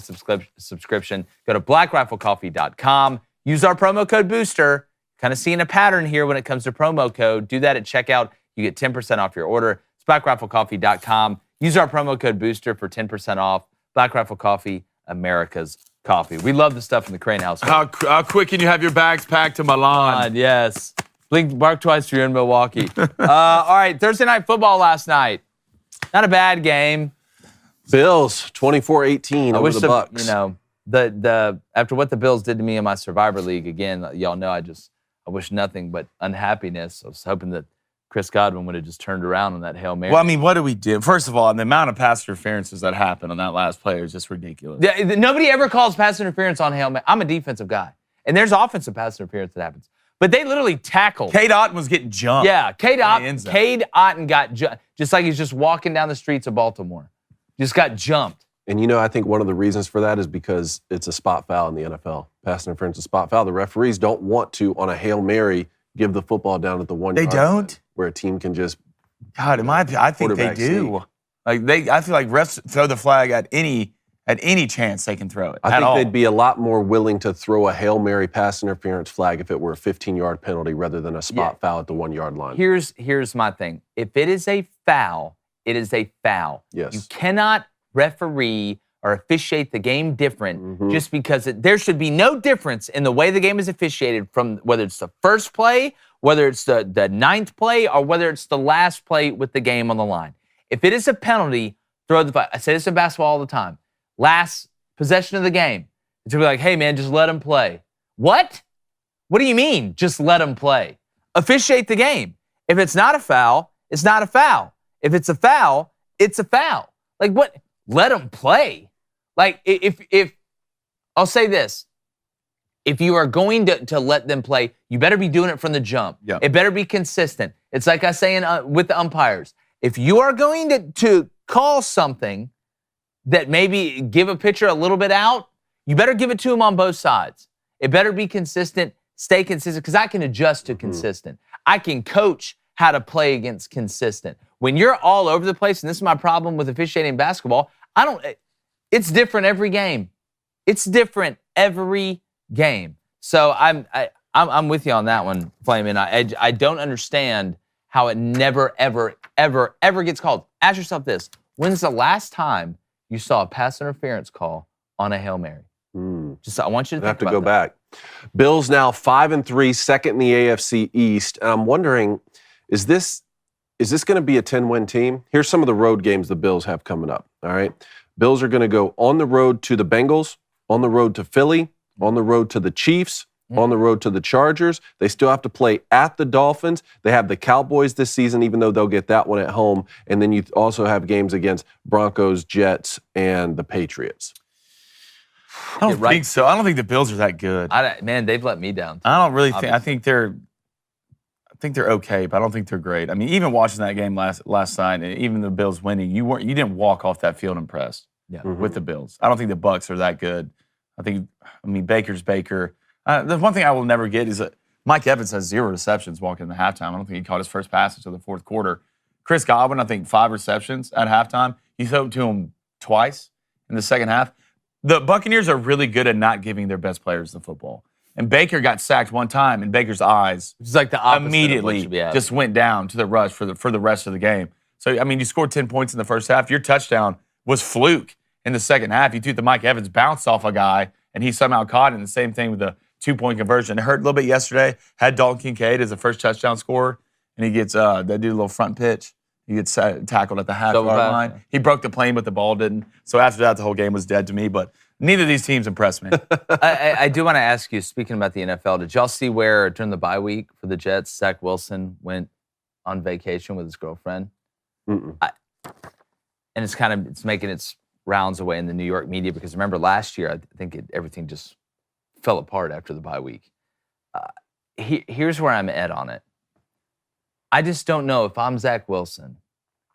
subscription. Go to blackriflecoffee.com. Use our promo code BOOSTER. Kind of seeing a pattern here when it comes to promo code. Do that at checkout. You get 10% off your order. It's blackriflecoffee.com. Use our promo code BOOSTER for 10% off. Black Rifle Coffee, America's coffee. We love the stuff in the Crane house. How quick can you have your bags packed to Milan? Yes. Blink, bark twice if you're in Milwaukee. All right, Thursday night football last night. Not a bad game. Bills 24-18 over the Bucs. You know, the after what the Bills did to me in my Survivor League, again, y'all know I wish nothing but unhappiness. I was hoping that Chris Godwin would have just turned around on that Hail Mary. Well, I mean, what do we do? First of all, the amount of pass interferences that happened on that last play is just ridiculous. Yeah, nobody ever calls pass interference on Hail Mary. I'm a defensive guy, and there's offensive pass interference that happens. But they literally tackled. Cade Otton was getting jumped. Yeah, Cade Otton got jumped, just like he's just walking down the streets of Baltimore. Just got jumped. And you know, I think one of the reasons for that is because it's a spot foul in the NFL. Pass interference is a spot foul. The referees don't want to, on a Hail Mary, give the football down at the 1 yard They don't? line, where a team can just. God, I think they do. I feel like refs throw the flag at any chance they can throw it. I think they'd be a lot more willing to throw a Hail Mary pass interference flag if it were a 15-yard penalty rather than a spot foul at the 1 yard line. Here's my thing. If it is a foul, it is a foul. Yes. You cannot referee or officiate the game different just because there should be no difference in the way the game is officiated from whether it's the first play, whether it's the ninth play, or whether it's the last play with the game on the line. If it is a penalty, throw the flag. I say this in basketball all the time. Last possession of the game. It's going to be like, hey, man, just let him play. What? What do you mean, just let him play? Officiate the game. If it's not a foul, it's not a foul. If it's a foul, it's a foul. Like, what? Let him play. Like, if I'll say this. If you are going to let them play, you better be doing it from the jump. Yep. It better be consistent. It's like I say with the umpires. If you are going to call something that maybe give a pitcher a little bit out, you better give it to him on both sides. It better be consistent, stay consistent, because I can adjust to consistent. I can coach how to play against consistent. When you're all over the place, and this is my problem with officiating basketball, it's different every game. It's different every game. So I'm with you on that one, Flamin. I don't understand how it never, ever, ever, ever gets called. Ask yourself this. When's the last time you saw a pass interference call on a Hail Mary? I want you to think have to about go that. back. Bills now 5-3, second in the AFC East. And I'm wondering, is this going to be a 10-win team? Here's some of the road games the Bills have coming up. All right. Bills are going to go on the road to the Bengals, on the road to Philly, on the road to the Chiefs, on the road to the Chargers. They still have to play at the Dolphins. They have the Cowboys this season, even though they'll get that one at home. And then you also have games against Broncos, Jets, and the Patriots. I don't think so. I don't think the Bills are that good. Man, they've let me down. I don't really think. I think they're okay, but I don't think they're great. I mean, even watching that game last night, and even the Bills winning, you didn't walk off that field impressed with the Bills. I don't think the Bucs are that good. Baker's Baker. The one thing I will never get is that Mike Evans has 0 receptions walking in the halftime. I don't think he caught his first pass until the fourth quarter. Chris Godwin, I think 5 receptions at halftime. You throw it to him twice in the second half. The Buccaneers are really good at not giving their best players the football. And Baker got sacked one time, and Baker's eyes It's like the opposite immediately of what should be happening. just went down to the rush for the rest of the game. So, I mean, you scored 10 points in the first half. Your touchdown was fluke in the second half. You threw the Mike Evans bounced off a guy, and he somehow caught it. And the same thing with the 2-point conversion. It hurt a little bit yesterday. Had Dalton Kincaid as the first touchdown scorer, and he gets they do a little front pitch. He gets tackled at the half-yard line. He broke the plane, but the ball didn't. So after that, the whole game was dead to me. But neither of these teams impressed me. I do want to ask you, speaking about the NFL, did y'all see where during the bye week for the Jets, Zach Wilson went on vacation with his girlfriend? And it's making its rounds away in the New York media because remember last year, I think everything just fell apart after the bye week. Here's where I'm at on it. I just don't know if I'm Zach Wilson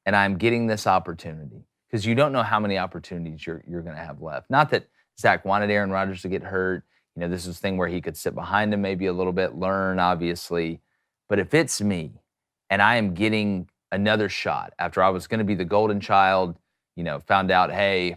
and I'm getting this opportunity because you don't know how many opportunities you're going to have left. Not that Zach wanted Aaron Rodgers to get hurt. This is a thing where he could sit behind him maybe a little bit, learn, obviously. But if it's me and I am getting another shot after I was going to be the golden child, found out, hey,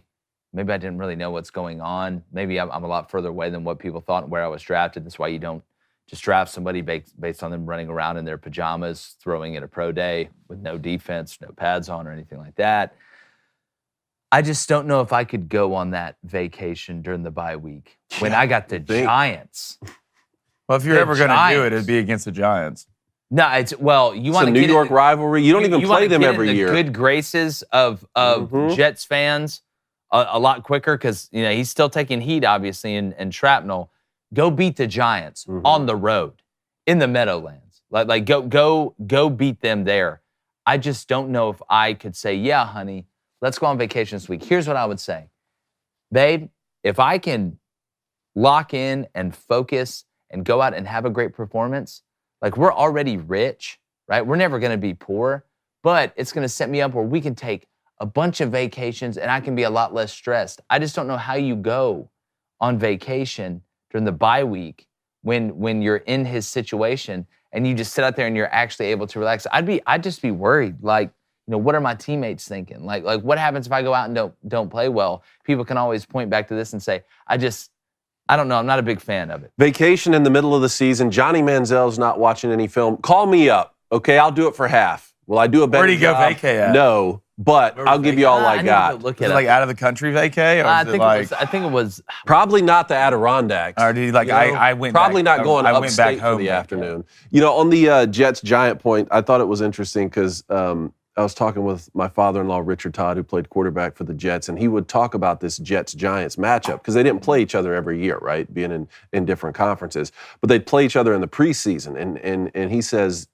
maybe I didn't really know what's going on. Maybe I'm a lot further away than what people thought and where I was drafted. That's why you don't just draft somebody based on them running around in their pajamas, throwing at a pro day with no defense, no pads on or anything like that. I just don't know if I could go on that vacation during the bye week when I got the Giants. Well, if you're ever going to do it, it'd be against the Giants. No, you want to New York rivalry. You don't even play them every year. Good graces of Jets fans a lot quicker because he's still taking heat, obviously, and shrapnel. Go beat the Giants on the road in the Meadowlands. Like go beat them there. I just don't know if I could say, yeah, honey, let's go on vacation this week. Here's what I would say. Babe, if I can lock in and focus and go out and have a great performance, like we're already rich, right? We're never going to be poor, but it's going to set me up where we can take a bunch of vacations and I can be a lot less stressed. I just don't know how you go on vacation during the bye week when you're in his situation and you just sit out there and you're actually able to relax. I'd just be worried. Like, what are my teammates thinking? Like what happens if I go out and don't play well? People can always point back to this and say, I don't know. I'm not a big fan of it. Vacation in the middle of the season. Johnny Manziel's not watching any film. Call me up, okay? I'll do it for half. Will I do a better job? Where do you go vacay at? No, but I'll give you all I got. Look Is at it like out of the country vacay? Or I think it was probably not the Adirondacks. Or did he I went probably back, not going I went upstate back home for the afternoon. On the Jets Giant point, I thought it was interesting because I was talking with my father-in-law, Richard Todd, who played quarterback for the Jets, and he would talk about this Jets-Giants matchup because they didn't play each other every year, right, being in different conferences. But they'd play each other in the preseason, and he says,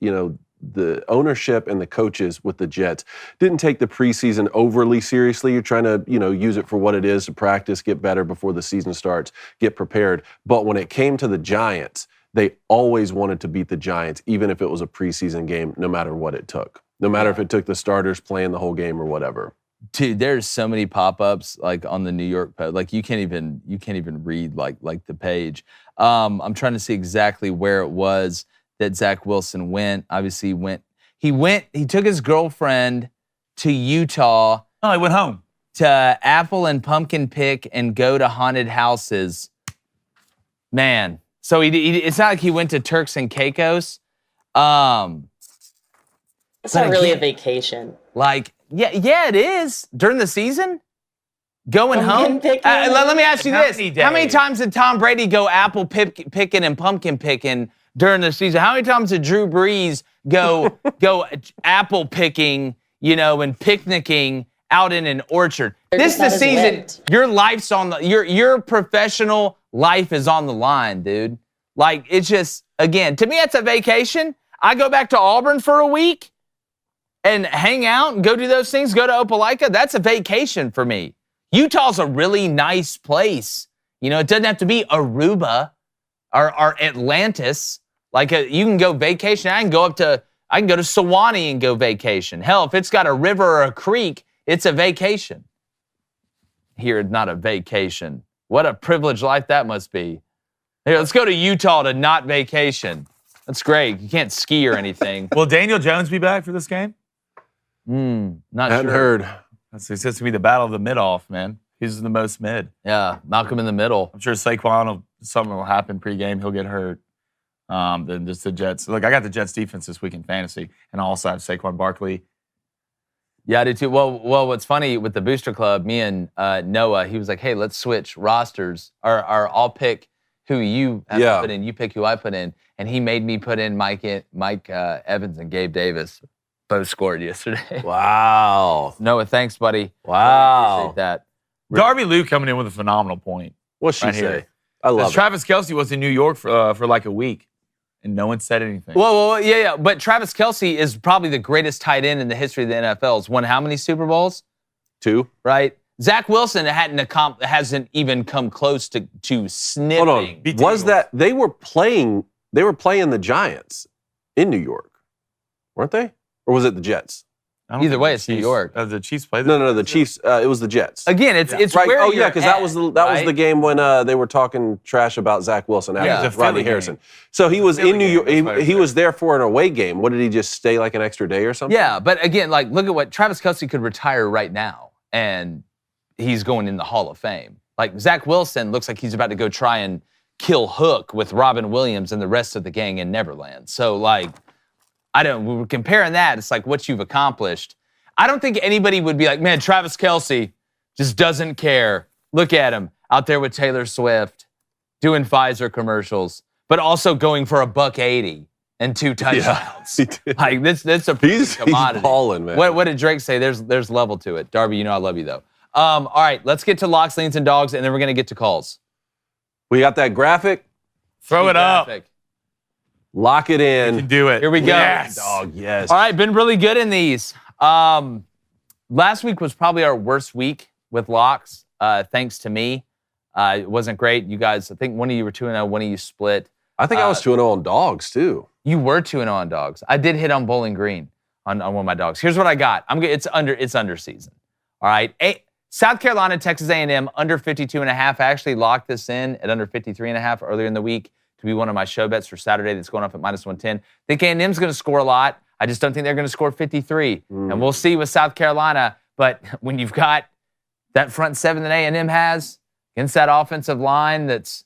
the ownership and the coaches with the Jets didn't take the preseason overly seriously. You're trying to, use it for what it is, to practice, get better before the season starts, get prepared. But when it came to the Giants, they always wanted to beat the Giants, even if it was a preseason game, no matter what it took. No matter if it took the starters playing the whole game or whatever. Dude, there's so many pop-ups like on the New York Post. Like you can't even read like the page. I'm trying to see exactly where it was that Zach Wilson went. Obviously he took his girlfriend to Utah. Oh, he went home. To apple and pumpkin pick and go to haunted houses. Man. So it's not like he went to Turks and Caicos. It's not really a vacation. Like, yeah, it is. During the season? Going home? Let me ask you this. How many times did Tom Brady go apple picking and pumpkin picking during the season? How many times did Drew Brees go apple picking, and picnicking out in an orchard? This is the season. Your life's on your professional life is on the line, dude. Like, it's just, again, to me, it's a vacation. I go back to Auburn for a week and hang out and go do those things, go to Opelika. That's a vacation for me. Utah's a really nice place. It doesn't have to be Aruba or Atlantis. Like you can go vacation. I can go to Sewanee and go vacation. Hell, if it's got a river or a creek, it's a vacation. Here, it's not a vacation. What a privileged life that must be. Here, let's go to Utah to not vacation. That's great. You can't ski or anything. Will Daniel Jones be back for this game? Not Hadn't sure. heard. It's supposed to be the battle of the mid-off, man. He's the most mid. Yeah, Malcolm in the middle. I'm sure something will happen pregame. He'll get hurt. Then just the Jets. Look, I got the Jets defense this week in fantasy, and I also have Saquon Barkley. Yeah, I do too. Well, what's funny with the Booster Club, me and Noah, he was like, hey, let's switch rosters. Or I'll pick who you have to put in. You pick who I put in. And he made me put in Mike Evans and Gabe Davis. Both scored yesterday. Wow. Noah, thanks, buddy. Wow. Appreciate that. Darby Lou coming in with a phenomenal point. What'd she right say? Here. I love it. Travis Kelce was in New York for like a week, and no one said anything. Well, yeah. But Travis Kelce is probably the greatest tight end in the history of the NFL. He's won how many Super Bowls? 2. Right? Zach Wilson hasn't even come close to sniffing. Hold on. Was that they were playing the Giants in New York, weren't they? Or was it the Jets? I don't Either think way, the it's New Chiefs- York. The Chiefs played. No, the Chiefs. It was the Jets. Again, it's Right. where Oh yeah, you're because that at, was the right? game when they were talking trash about Zach Wilson Yeah. after It was a Rodney Philly Harrison. game. So he was Philly in New game, York. that's why I was He there. was there for an away game. What did he just stay like an extra day or something? Yeah, but again, like look at what Travis Kelce could retire right now, and he's going in the Hall of Fame. Like Zach Wilson looks like he's about to go try and kill Hook with Robin Williams and the rest of the gang in Neverland. So like, we were comparing that. It's like what you've accomplished. I don't think anybody would be like, man, Travis Kelce just doesn't care. Look at him out there with Taylor Swift doing Pfizer commercials, but also going for $180 and 2 touchdowns. he did. Like this a He's commodity. balling, man. What did Drake say? There's level to it. Darby, you know I love you though. All right, let's get to locks, leans, and dogs, and then we're gonna get to calls. We got that graphic. Throw it up. Graphic. Lock it You in. can do it. Here we go. Yes. Dog, yes. All right, been really good in these. Last week was probably our worst week with locks, thanks to me. It wasn't great. You guys, I think one of you were 2-0, one of you split. I think I was 2-0 on dogs too. You were 2-0 on dogs. I did hit on Bowling Green on one of my dogs. Here's what I got. It's under season. All right. South Carolina, Texas A&M, under 52.5. I actually locked this in at under 53.5 earlier in the week to be one of my show bets for Saturday that's going off at -110. I think A&M's going to score a lot. I just don't think they're going to score 53. And we'll see with South Carolina. But when you've got that front seven that A&M has against that offensive line that's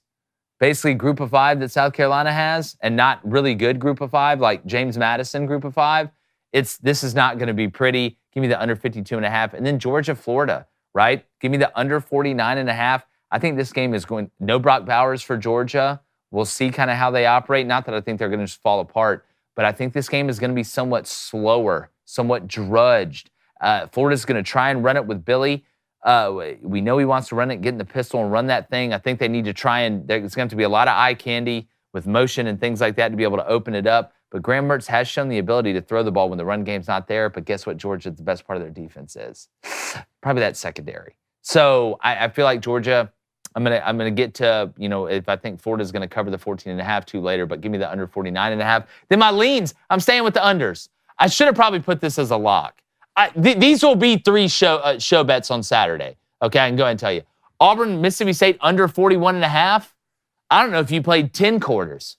basically group of 5 that South Carolina has and not really good group of 5 like James Madison group of 5, this is not going to be pretty. Give me the under 52.5. And then Georgia, Florida, right? Give me the under 49.5. I think this game is going, no Brock Bowers for Georgia. We'll see kind of how they operate. Not that I think they're going to just fall apart, but I think this game is going to be somewhat slower, somewhat drudged. Florida's going to try and run it with Billy. We know he wants to run it, get in the pistol and run that thing. I think they need to try and there's going to be a lot of eye candy with motion and things like that to be able to open it up. But Graham Mertz has shown the ability to throw the ball when the run game's not there. But guess what, Georgia, the best part of their defense is? Probably that secondary. So I feel like Georgia, I'm gonna get to, if I think Florida's going to cover the 14.5 too later, but give me the under 49.5. Then my leans, I'm staying with the unders. I should have probably put this as a lock. These will be 3 show bets on Saturday. Okay, I can go ahead and tell you. Auburn, Mississippi State, under 41.5. I don't know if you played 10 quarters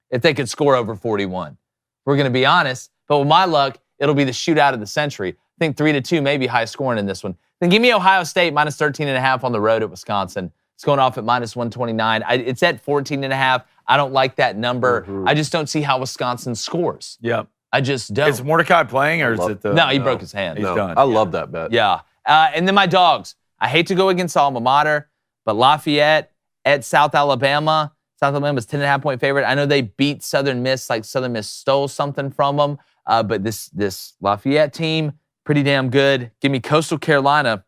if they could score over 41. We're going to be honest, but with my luck, it'll be the shootout of the century. I think 3-2 may be high scoring in this one. Then give me Ohio State, -13.5 on the road at Wisconsin. It's going off at -129. It's at 14.5. I don't like that number. I just don't see how Wisconsin scores. Yep. I just don't. Is Mordecai playing or is it the? No, he broke his hand. He's done. I love that bet. Yeah. And then my dogs. I hate to go against alma mater, but Lafayette at South Alabama. South Alabama's 10.5-point favorite. I know they beat Southern Miss, like Southern Miss stole something from them. But this Lafayette team, pretty damn good. Give me Coastal Carolina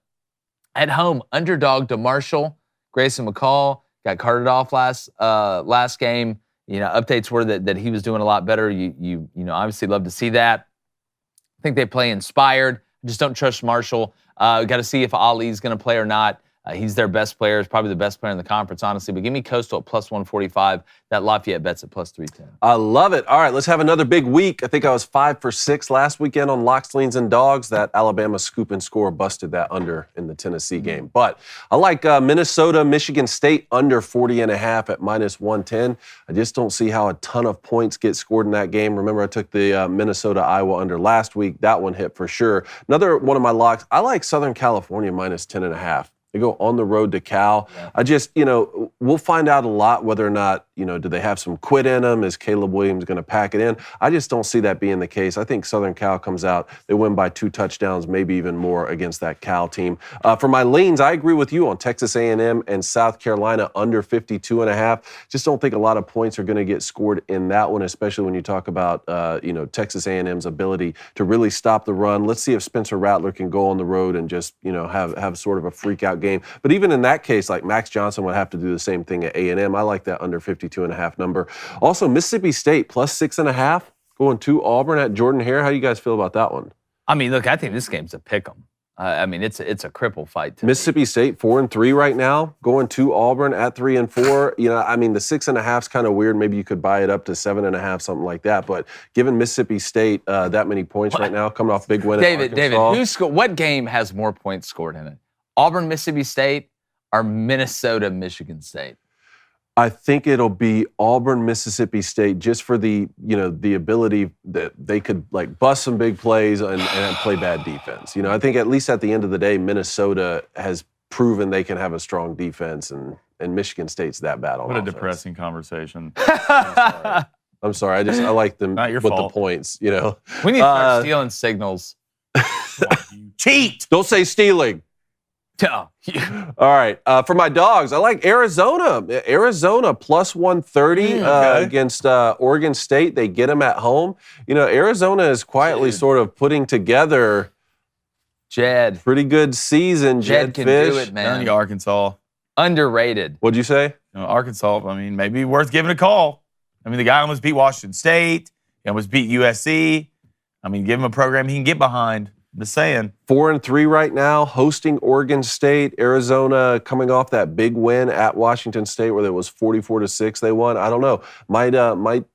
at home. Underdog to Marshall. Grayson McCall got carted off last game. Updates were that he was doing a lot better. You obviously love to see that. I think they play inspired. I just don't trust Marshall. Got to see if Ali's going to play or not. He's their best player. He's probably the best player in the conference, honestly. But give me Coastal at +145. That Lafayette bet's at +310. I love it. All right, let's have another big week. I think I was 5 for 6 last weekend on locks, leans, and dogs. That Alabama scoop and score busted that under in the Tennessee game. But I like Minnesota, Michigan State under 40.5 at -110. I just don't see how a ton of points get scored in that game. Remember, I took the Minnesota-Iowa under last week. That one hit for sure. Another one of my locks, I like Southern California -10.5. They go on the road to Cal. Yeah. I just, we'll find out a lot whether or not, do they have some quit in them? Is Caleb Williams going to pack it in? I just don't see that being the case. I think Southern Cal comes out, they win by 2 touchdowns, maybe even more against that Cal team. For my leans, I agree with you on Texas A&M and South Carolina under 52.5. Just don't think a lot of points are going to get scored in that one, especially when you talk about, Texas A&M's ability to really stop the run. Let's see if Spencer Rattler can go on the road and just, have sort of a freak out game. But even in that case, like Max Johnson would have to do the same thing at A&M. I like that under 52.5 number. Also, Mississippi State +6.5 going to Auburn at Jordan Hare. How do you guys feel about that one? I mean, look, I think this game's a pick 'em. I mean, it's a cripple fight. Mississippi State 4-3 right now, going to Auburn at 3-4. You know, I mean, the 6.5's kind of weird. Maybe you could buy it up to 7.5, something like that. But given Mississippi State that many points right now, coming off big win David, at Arkansas. David, what game has more points scored in it? Auburn, Mississippi State, or Minnesota, Michigan State? I think it'll be Auburn, Mississippi State, just for the ability that they could like bust some big plays and play bad defense. You know, I think at least at the end of the day, Minnesota has proven they can have a strong defense, and Michigan State's that bad on What a offense. depressing conversation. I'm sorry. I like them Not your with fault. the points. You know, We need to start stealing signals. Cheat! don't say stealing. No. All right. For my dogs, I like Arizona. Arizona plus 130 against Oregon State. They get them at home. You know, Arizona is quietly sort of putting together Jed. pretty good season. Jed can Fish. do it, man. Ernie, Arkansas. Underrated. What'd you say? You know, Arkansas, I mean, maybe worth giving a call. I mean, the guy almost beat Washington State. He almost beat USC. I mean, give him a program he can get behind. I'm just saying. 4-3 right now, hosting Oregon State. Arizona coming off that big win at Washington State where it was 44-6 they won. I don't know. Might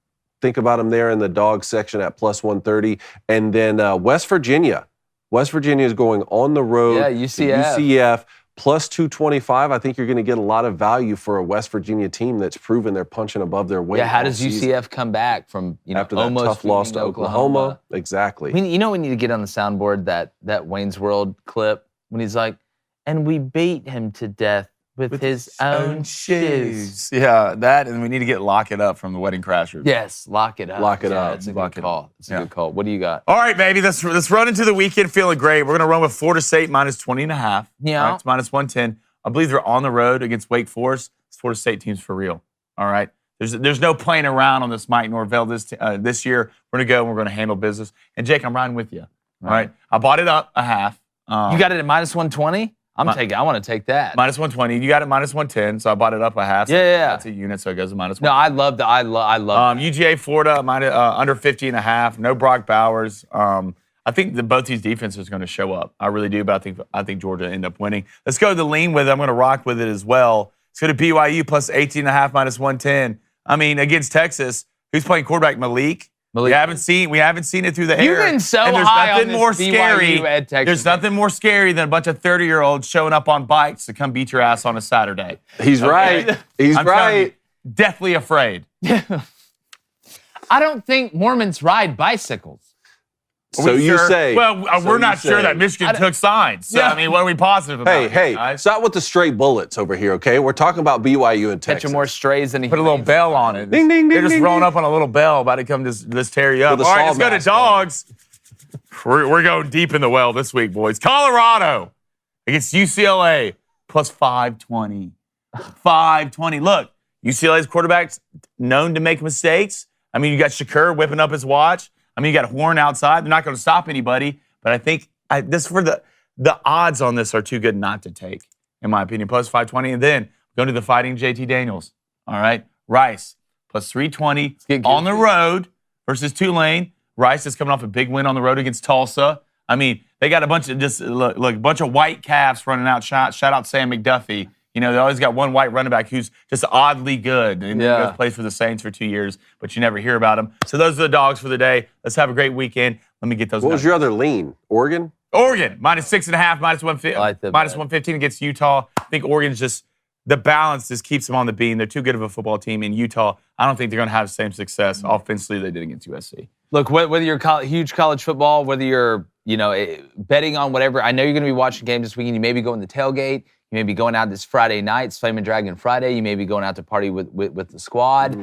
think about them there in the dog section at plus 130. And then West Virginia. West Virginia is going on the road. Yeah, to UCF. UCF. Plus 225. I think you're going to get a lot of value for a West Virginia team that's proven they're punching above their weight. Yeah, how all does season. UCF come back from After that almost tough loss to beating Oklahoma? Exactly. We need to get on the soundboard that Wayne's World clip when he's like, and we beat him to death with his own shoes. Yeah, that, and we need to get Lock It Up from the Wedding Crashers. Yes, lock it up. Lock it Yeah, up. It's a Lock good it call. It's a Yeah. good call. What do you got? All right, baby, let's run into the weekend feeling great. We're going to run with Florida State minus 20.5. Yeah. All right, it's minus 110. I believe they're on the road against Wake Forest. This Florida State team's for real. All right. There's no playing around on this Mike Norvell this year. We're going to go and we're going to handle business. And Jake, I'm riding with you. All right. I bought it up a half. You got it at minus 120? I want to take that. Minus 120. You got it minus 110, so I bought it up a half. So Yeah. That's a unit, so it goes to minus 1. No, I love that. I love UGA Florida under 50.5. No Brock Bowers. I think that both these defenses are going to show up. I really do, but I think Georgia end up winning. Let's go to the lean with it. I'm going to rock with it as well. Let's go to BYU plus 18.5 minus 110. I mean, against Texas, who's playing quarterback? Malik. We haven't seen it through the air. You've been so and there's high nothing on more this scary. BYU at Texas. There's nothing more scary than a bunch of 30-year-olds showing up on bikes to come beat your ass on a Saturday. He's right. He's I'm telling right. you, deathly afraid. I don't think Mormons ride bicycles. So you Sure? say. Well, so we're you not sure say. that Michigan took signs. So, Yeah. I mean, what are we positive about? Hey, guys? stop with the straight bullets over here, okay? We're talking about BYU and Texas. Catching more strays than he Put a little bell on it. Ding, ding, They're ding, just ding, rolling ding. up on a little bell, about to come just tear you up. With a All right, saw let's go to mask on. dogs. We're going deep in the well this week, boys. Colorado against UCLA plus 520. 520. Look, UCLA's quarterback's known to make mistakes. I mean, you got Shakur whipping up his watch. I mean, you got Horn outside. They're not going to stop anybody. But I think the odds on this are too good not to take, in my opinion. Plus 520. And then go to the Fighting JT Daniels. All right. Rice plus 320 on the road versus Tulane. Rice is coming off a big win on the road against Tulsa. I mean, they got a bunch of bunch of white calves running out. Shout out Sam McDuffie. You know, they always got one white running back who's just oddly good. And he goes plays for the Saints for 2 years, but you never hear about him. So those are the dogs for the day. Let's have a great weekend. Let me get those. What was your other lean? Oregon? Oregon, minus 6.5, minus 115, like that minus bet. 115 against Utah. I think Oregon's just, the balance just keeps them on the beam. They're too good of a football team. In Utah, I don't think they're going to have the same success offensively they did against USC. Look, whether you're huge college football, whether you're betting on whatever, I know you're going to be watching games this weekend. You may be going to tailgate. You may be going out this Friday night. It's Flame and Dragon Friday. You may be going out to party with the squad,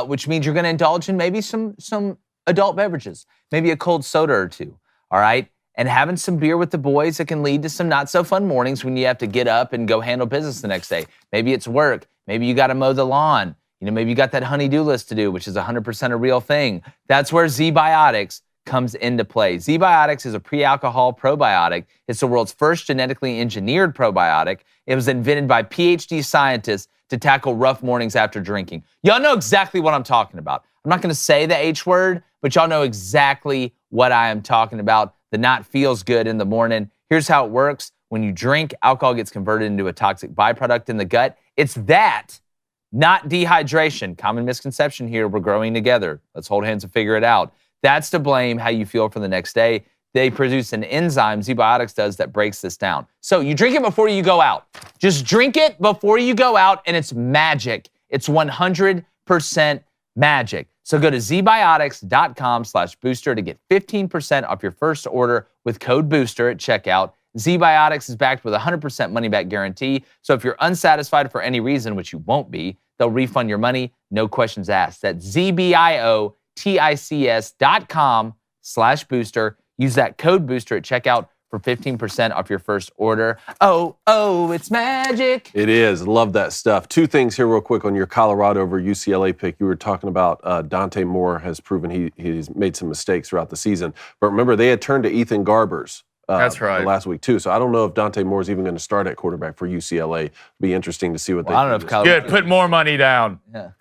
which means you're going to indulge in maybe some adult beverages, maybe a cold soda or two, all right? And having some beer with the boys that can lead to some not-so-fun mornings when you have to get up and go handle business the next day. Maybe it's work. Maybe you got to mow the lawn. Maybe you got that honey-do list to do, which is 100% a real thing. That's where Z-Biotics comes into play. Z-Biotics is a pre-alcohol probiotic. It's the world's first genetically engineered probiotic. It was invented by PhD scientists to tackle rough mornings after drinking. Y'all know exactly what I'm talking about. I'm not going to say the H word, but y'all know exactly what I am talking about. The not feels good in the morning. Here's how it works. When you drink, alcohol gets converted into a toxic byproduct in the gut. It's that, not dehydration. Common misconception here. We're growing together. Let's hold hands and figure it out. That's to blame how you feel for the next day. They produce an enzyme, Zbiotics does, that breaks this down. So you drink it before you go out. Just drink it before you go out, and it's magic. It's 100% magic. So go to zbiotics.com/booster to get 15% off your first order with code BOOSTER at checkout. Zbiotics is backed with a 100% money-back guarantee. So if you're unsatisfied for any reason, which you won't be, they'll refund your money, no questions asked. That's zbiotics.com/booster. Use that code BOOSTER at checkout for 15% off your first order. Oh, it's magic. It is. Love that stuff. Two things here real quick on your Colorado over UCLA pick. You were talking about Dante Moore has proven he's made some mistakes throughout the season. But remember, they had turned to Ethan Garbers. That's right. Last week, too. So I don't know if Dante Moore is even going to start at quarterback for UCLA. It'll be interesting to see what they do. I don't know if Colorado. Good. Put more money down. Yeah.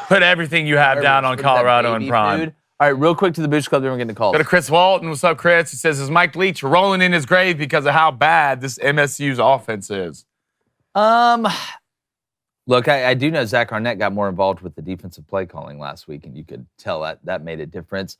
Put everything you have down on Colorado and Prime. Food. All right, real quick to the Booster Club, then we're getting to calls. Go to Chris Walton. What's up, Chris? He says, is Mike Leach rolling in his grave because of how bad this MSU's offense is? Look, I do know Zach Arnett got more involved with the defensive play calling last week, and you could tell that made a difference.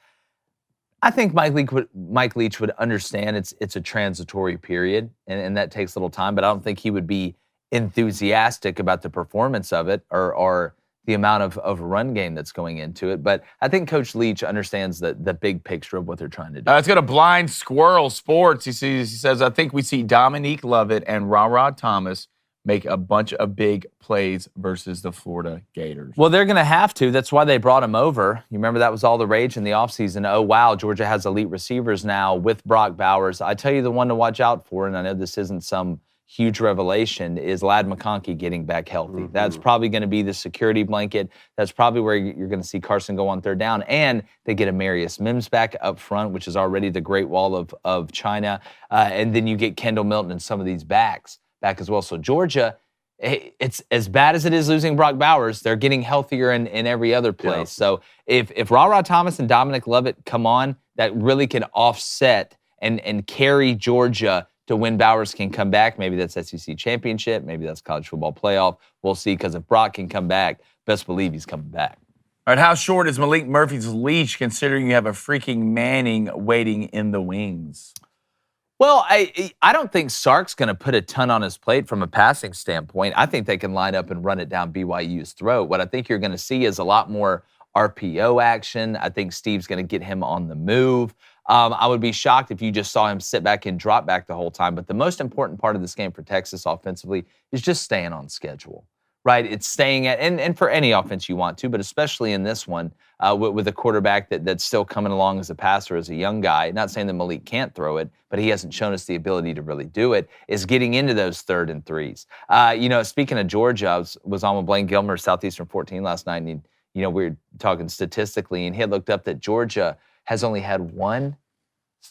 I think Mike Leach would understand it's a transitory period, and that takes a little time, but I don't think he would be enthusiastic about the performance of it or the amount of run game that's going into it. But I think Coach Leach understands the big picture of what they're trying to do. Let's go to Blind Squirrel Sports. He says, I think we see Dominique Lovett and Ra Thomas make a bunch of big plays versus the Florida Gators. Well, they're going to have to. That's why they brought him over. You remember that was all the rage in the offseason. Oh, wow, Georgia has elite receivers now with Brock Bowers. I tell you the one to watch out for, and I know this isn't some huge revelation, is Ladd McConkey getting back healthy. Mm-hmm. That's probably going to be the security blanket. That's probably where you're going to see Carson go on third down. And they get Amarius Mims back up front, which is already the Great Wall of China. And then you get Kendall Milton and some of these backs back as well. So Georgia, it's as bad as it is losing Brock Bowers, they're getting healthier in every other place. Yeah. So if Ra Thomas and Dominic Lovett come on, that really can offset and carry Georgia to when Bowers can come back. Maybe that's SEC championship. Maybe that's college football playoff. We'll see, because if Brock can come back, best believe he's coming back. All right, how short is Malik Murphy's leash, considering you have a freaking Manning waiting in the wings? Well, I don't think Sark's going to put a ton on his plate from a passing standpoint. I think they can line up and run it down BYU's throat. What I think you're going to see is a lot more RPO action. I think Steve's going to get him on the move. I would be shocked if you just saw him sit back and drop back the whole time. But the most important part of this game for Texas offensively is just staying on schedule, right? It's staying at, and for any offense you want to, but especially in this one with a quarterback that's still coming along as a passer, as a young guy. Not saying that Malik can't throw it, but he hasn't shown us the ability to really do it, is getting into those 3rd and 3s. Speaking of Georgia, I was on with Blaine Gilmer, Southeastern 14 last night, and we were talking statistically, and he had looked up that Georgia has only had 1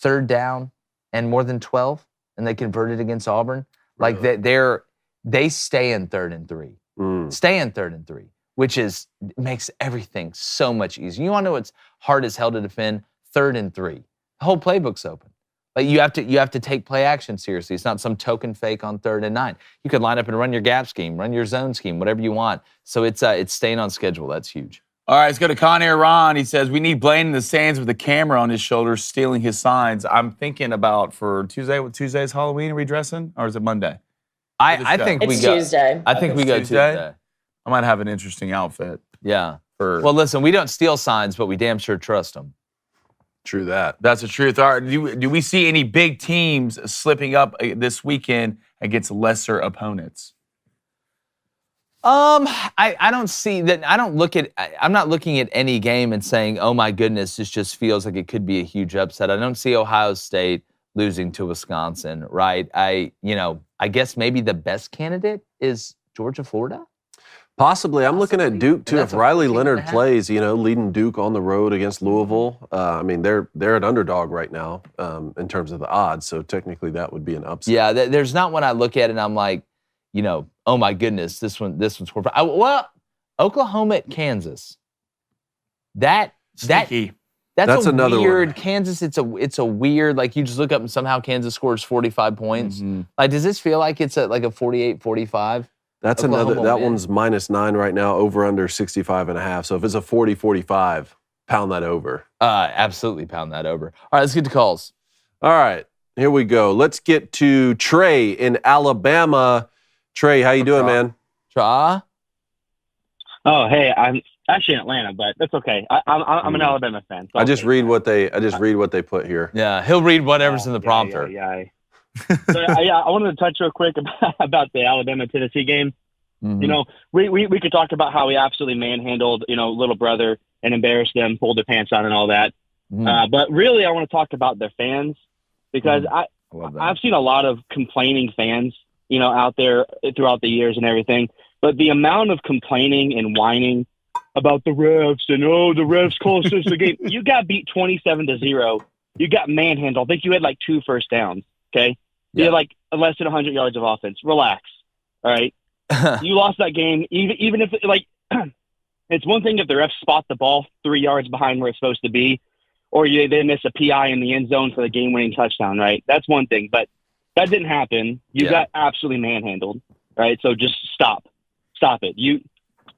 3rd down and more than 12, and they converted against Auburn. Like they stay in 3rd and 3. Stay in 3rd and 3, which makes everything so much easier. You want to know what's hard as hell to defend? 3rd and 3. The whole playbook's open. Like you have to take play action seriously. It's not some token fake on 3rd and 9. You could line up and run your gap scheme, run your zone scheme, whatever you want. So it's staying on schedule. That's huge. All right, let's go to Conair Ron. He says, we need Blaine in the stands with a camera on his shoulders stealing his signs. I'm thinking about for Tuesday. What Tuesday's Halloween? Are we dressing? Or is it Monday? I think we go Tuesday. I think we go Tuesday. I might have an interesting outfit. Yeah. Well, listen, we don't steal signs, but we damn sure trust them. True that. That's the truth. All right, do we see any big teams slipping up this weekend against lesser opponents? I don't see that. I'm not looking at any game and saying, oh my goodness, this just feels like it could be a huge upset. I don't see Ohio State losing to Wisconsin, right? I guess maybe the best candidate is Georgia, Florida. Possibly. I'm looking at Duke, too. If Riley Leonard plays, leading Duke on the road against Louisville, they're an underdog right now in terms of the odds, so technically that would be an upset. Yeah, there's not one I look at and I'm like, oh my goodness, this one's Oklahoma at Kansas. That That's another weird one. Kansas. It's a weird, like you just look up and somehow Kansas scores 45 points. Like, does this feel like it's like a 48-45? That's Oklahoma another. That win. one's -9 right now. Over under 65.5. So if it's a 40-45, pound that over. Absolutely pound that over. All right, let's get to calls. All right, here we go. Let's get to Trey in Alabama. Trey, how you doing, man? Tra? Oh, hey, I'm actually in Atlanta, but that's okay. I'm an Alabama fan. So I just read what they put here. Yeah, he'll read whatever's in the prompter. Yeah. So, I wanted to touch real quick about the Alabama-Tennessee game. Mm-hmm. You know, we could talk about how we absolutely manhandled, little brother and embarrassed them, pulled their pants on and all that. Mm-hmm. But really, I want to talk about their fans because I've seen a lot of complaining fans, out there throughout the years and everything. But the amount of complaining and whining about the refs and, the refs cost us the game. You got beat 27-0. You got manhandled. I think you had like 2 first downs, okay? You had like less than 100 yards of offense. Relax, all right? You lost that game, even if, it's one thing if the refs spot the ball 3 yards behind where it's supposed to be, or they miss a PI in the end zone for the game-winning touchdown, right? That's one thing, but that didn't happen. You got absolutely manhandled, right? So just stop it.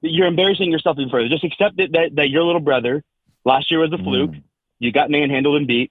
You're embarrassing yourself even further. Just accept that your little brother last year was a fluke. You got manhandled and beat,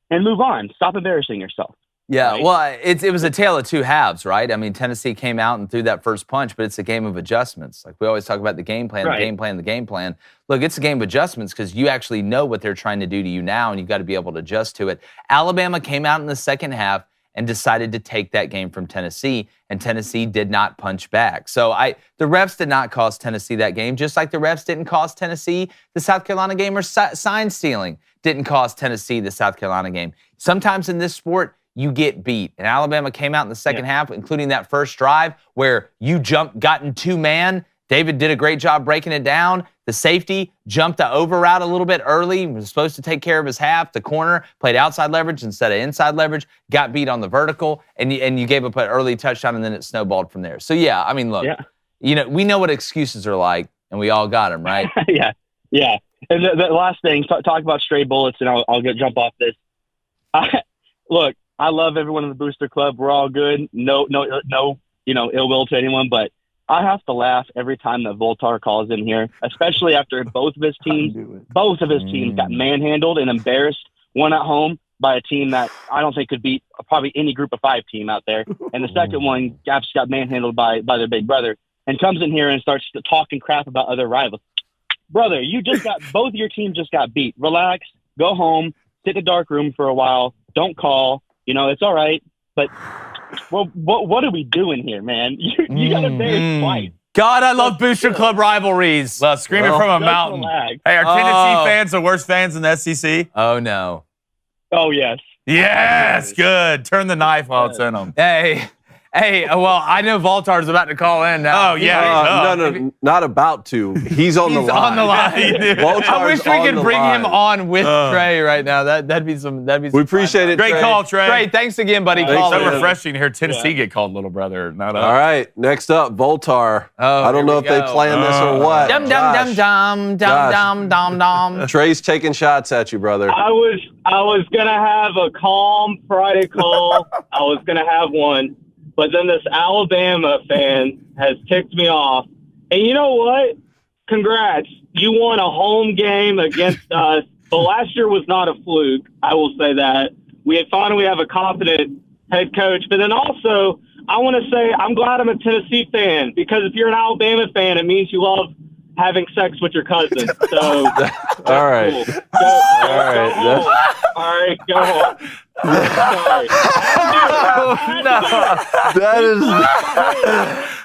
and move on. Stop embarrassing yourself. Yeah, right? well, it was a tale of two halves, right? I mean, Tennessee came out and threw that first punch, but it's a game of adjustments. Like we always talk about the game plan, Right. the game plan. Look, it's a game of adjustments because you actually know what they're trying to do to you now, and you've got to be able to adjust to it. Alabama came out in the second half and decided to take that game from Tennessee, and Tennessee did not punch back. So the refs did not cost Tennessee that game, just like the refs didn't cost Tennessee the South Carolina game, or sign stealing didn't cost Tennessee the South Carolina game. Sometimes in this sport, you get beat. And Alabama came out in the second half, including that first drive where you got in 2-man. David did a great job breaking it down. The safety jumped the over route a little bit early. He was supposed to take care of his half. The corner played outside leverage instead of inside leverage, got beat on the vertical, and you gave up an early touchdown, and then it snowballed from there. So, yeah, I mean, look, we know what excuses are like, and we all got them, right? Yeah. And the last thing, talk about stray bullets, and I'll jump off this. Look, I love everyone in the Booster Club. We're all good. No, ill will to anyone, but I have to laugh every time that Voltar calls in here, especially after both of his teams got manhandled and embarrassed, one at home by a team that I don't think could beat probably any group of 5 team out there. And the second one got manhandled by their big brother, and comes in here and starts talking crap about other rivals. Brother, both your teams just got beat. Relax, go home, sit in a dark room for a while. Don't call. It's all right. But what are we doing here, man? You got embarrassed twice. God, I love Booster Club rivalries. Screaming from a mountain. Hey, are Tennessee fans the worst fans in the SEC? Oh, no. Oh, yes. Yes, good. Turn the knife while it's in them. Hey, well, I know Voltar's about to call in now. Oh, yeah. No, not about to. He's on the line. He's on the line. I wish we could bring him on with Trey right now. That'd be some. We appreciate it. Great Trey. call, Trey. Trey, thanks again, buddy. Thanks, So man. refreshing to hear Tennessee get called little brother. Not us. All right, next up, Voltar. Oh, I don't know if here we they go. planned this or what. Dum dum dum dum dum dum. Trey's taking shots at you, brother. I was gonna have a calm Friday call. I was gonna have one, but then this Alabama fan has ticked me off. And you know what? Congrats. You won a home game against us. But last year was not a fluke. I will say that. We finally have a confident head coach. But then also, I want to say I'm glad I'm a Tennessee fan, because if you're an Alabama fan, it means you love having sex with your cousin. So, All right. cool. All right, go home. Sorry. That is.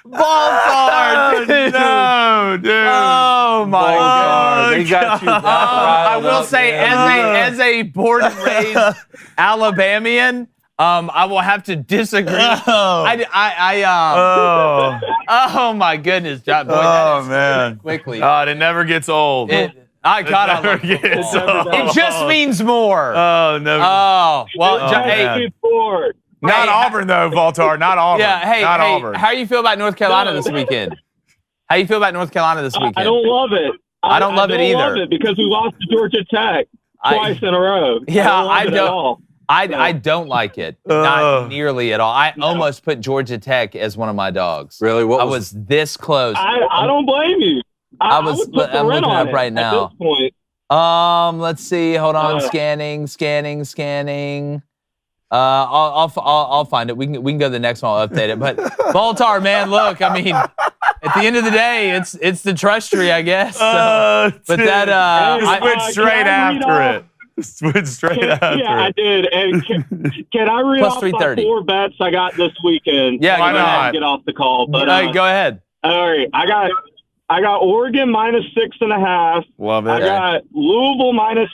Voltar, dude. No, dude. Oh my God. They got you. that I riled will up, say, man. as a born and raised Alabamian, I will have to disagree. Oh my goodness, John. Boy, that is man. quickly. God, it never gets old. I never gets old. It just means more. Oh, no. Oh, well, Oh, hey, man. Forward. Not Auburn, though, Voltar. Not Auburn. yeah, hey, not Auburn. how you feel about North Carolina this weekend? How you feel about North Carolina this weekend? I don't love it. I don't love it either. Love it because we lost to Georgia Tech. twice in a row. Yeah, I don't. At all. I don't like it. Not nearly at all. I almost put Georgia Tech as one of my dogs. Really? I was this close. I don't blame you. I'm would put the looking on up right now. At this point. Let's see. Hold on. Scanning. I'll find it. We can go to the next one. I'll update it. But Baltar, man, look. I mean, at the end of the day, it's the trust tree, I guess. So, but that I went straight after it. Went straight after it. Yeah, I did. And can I read Plus off 330. my 4 bets I got this weekend? Yeah, why not? Get off the call. But go ahead. all right, I got Oregon minus 6.5. Love it. I got Louisville minus